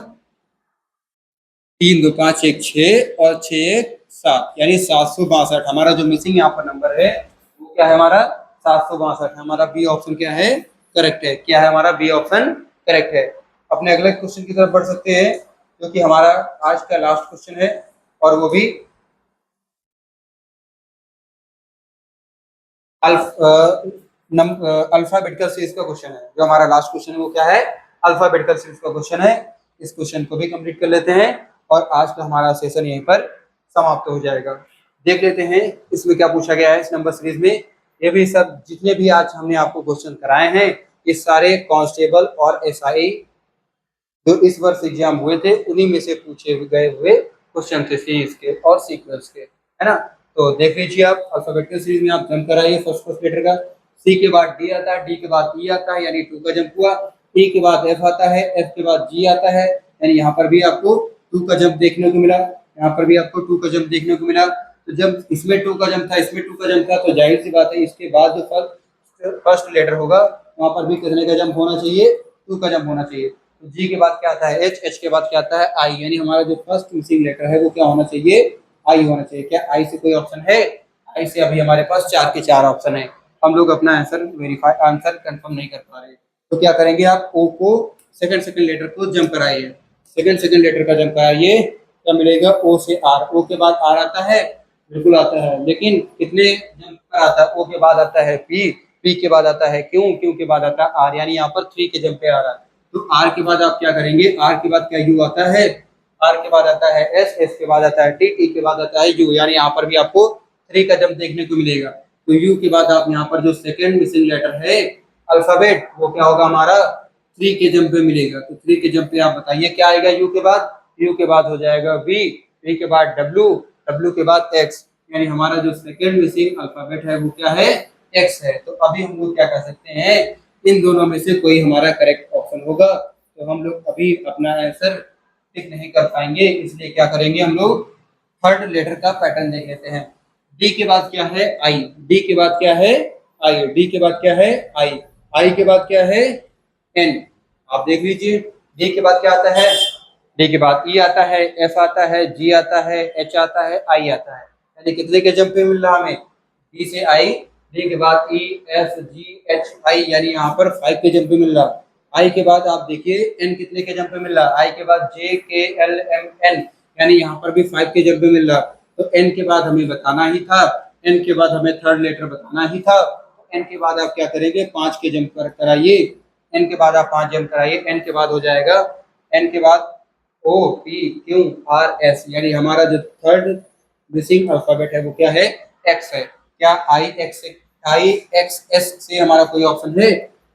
3 2 5 1 6 और 6 1 7, यानी 762। हमारा जो मिसिंग यहाँ पर नंबर है वो क्या है, हमारा 762। हमारा बी ऑप्शन क्या है, करेक्ट है। क्या है, हमारा बी ऑप्शन करेक्ट है। अपने अगले क्वेश्चन की तरफ बढ़ सकते हैं, जो कि हमारा आज का लास्ट क्वेश्चन है, और वो भी अल्फाबेटिकल सीरीज का क्वेश्चन है। जो हमारा लास्ट क्वेश्चन है वो क्या है, अल्फाबेटिकल सीरीज का क्वेश्चन है। इस क्वेश्चन को भी कंप्लीट कर लेते हैं और आज का हमारा सेशन यहीं पर समाप्त हो जाएगा। देख लेते हैं इसमें क्या पूछा गया है इस नंबर सीरीज में। ये भी सब जितने भी आज हमने आपको क्वेश्चन कराए हैं ये सारे कांस्टेबल और एसआई जो इस वर्ष एग्जाम हुए थे उन्हीं में से पूछे गए हुए क्वेश्चन थे, सीरीज के और सीक्वेंस के, है ना। तो देख लीजिए आप अल्फाबेटिकल सीरीज में आप जंप कराइए फर्स्ट लेटर का। सी के बाद डी आता है, डी के बाद ई आता है, यानी 2 का जंप हुआ। ई के बाद एफ आता है, एफ के बाद जी आता है, यानी यहाँ पर भी आपको 2 का जंप देखने को मिला। यहाँ पर भी आपको 2 का जंप देखने को मिला। तो जब इसमें 2 का जंप था, इसमें 2 का जंप था, तो जाहिर सी बात है इसके बाद जो फर्स्ट लेटर होगा वहां पर भी कितने का जंप होना चाहिए, 2 का जंप होना चाहिए। तो जी के बाद क्या आता है एच, एच के बाद क्या आता है आई, यानी हमारा जो फर्स्ट मिसिंग लेटर है वो क्या होना चाहिए, आई होना चाहिए। क्या आई से कोई ऑप्शन है? आई से अभी हमारे पास 4 के 4 ऑप्शन है, हम लोग अपना आंसर कंफर्म नहीं कर पा रहे। तो क्या करेंगे आप ओ को सेकंड लेटर को जंप कराइए, सेकंड लेटर का जंप कराइए, क्या मिलेगा ओ से आर, ओ के बाद आर आता है, बिल्कुल आता है, लेकिन कितने जंप पर आता है, ओ के बाद आता है पी, पी के बाद आता है क्यू, क्यू के बाद आता है आर, यानी यहाँ पर 3 के जंप पे आ रहा है। तो आर के बाद आप क्या करेंगे, आर के बाद क्या यू आता है, आर के बाद आता है एस, एस के बाद आता है टी, टी के बाद आता है यू, यानी यहाँ पर भी आपको 3 का जंप देखने को मिलेगा। तो यू के बाद आप यहाँ पर जो सेकंड मिसिंग लेटर है अल्फाबेट वो क्या होगा हमारा 3 के जंप पे मिलेगा। तो 3 के जंप पे आप बताइए क्या आएगा यू के बाद, यू के बाद हो जाएगा वी, वी के बाद डब्ल्यू, डब्ल्यू के बाद एक्स, यानी हमारा जो सेकंड मिसिंग अल्फाबेट है वो क्या है एक्स है। तो अभी हम लोग क्या कर सकते हैं, इन दोनों में से कोई हमारा करेक्ट ऑप्शन होगा। तो हम लोग अभी अपना आंसर टिक नहीं कर पाएंगे, इसलिए क्या करेंगे हम लोग थर्ड लेटर का पैटर्न देख लेते हैं। डी के बाद क्या है आई, डी के बाद क्या है आई, डी के बाद क्या है आई, आई के बाद क्या है एन, आप देख लीजिए। डी के बाद क्या आता है, डी के बाद ई आता है, एफ आता है, जी आता है, एच आता है, आई आता है, यानी कितने के जंप पे मिल रहा हमें डी से आई, डी के बाद ई एफ जी एच आई, यानी यहाँ पर 5 के जंप पे मिल रहा। आई के बाद आप देखिए एन कितने के जंप पे मिल रहा, आई के बाद जे के एल एम एन, यानी यहाँ पर भी 5 के जंप पे मिल रहा। तो एन के बाद हमें बताना ही था, एन के बाद हमें थर्ड लेटर बताना ही था। एन के बाद आप क्या करेंगे 5 के जंप कराइए, एन के बाद आप 5 जंप कराइए, एन के बाद हो जाएगा, एन के बाद O P Q R S, यानी हमारा जो थर्ड मिसिंग अल्फाबेट है वो क्या है एक्स है। क्या आई एक्स एस से हमारा कोई ऑप्शन है,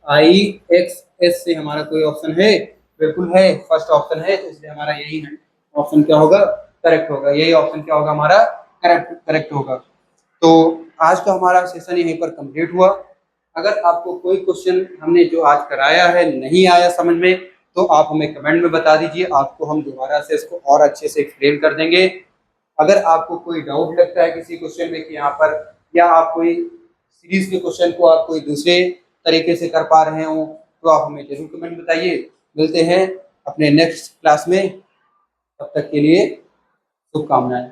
आई एक्स एस से हमारा कोई ऑप्शन है, बिल्कुल है, फर्स्ट ऑप्शन है, तो इसलिए हमारा यही है ऑप्शन क्या होगा करेक्ट होगा, यही ऑप्शन क्या होगा हमारा करेक्ट होगा। तो आज का हमारा सेशन यहीं पर कंप्लीट हुआ। अगर आपको कोई क्वेश्चन हमने जो आज कराया है नहीं आया समझ में, तो आप हमें कमेंट में बता दीजिए, आपको हम दोबारा से इसको और अच्छे से एक्सप्लेन कर देंगे। अगर आपको कोई डाउट लगता है किसी क्वेश्चन में कि यहाँ पर, या आप कोई सीरीज के क्वेश्चन को आप कोई दूसरे तरीके से कर पा रहे हो, तो आप हमें जरूर कमेंट में बताइए। मिलते हैं अपने नेक्स्ट क्लास में, तब तक के लिए शुभकामनाएं।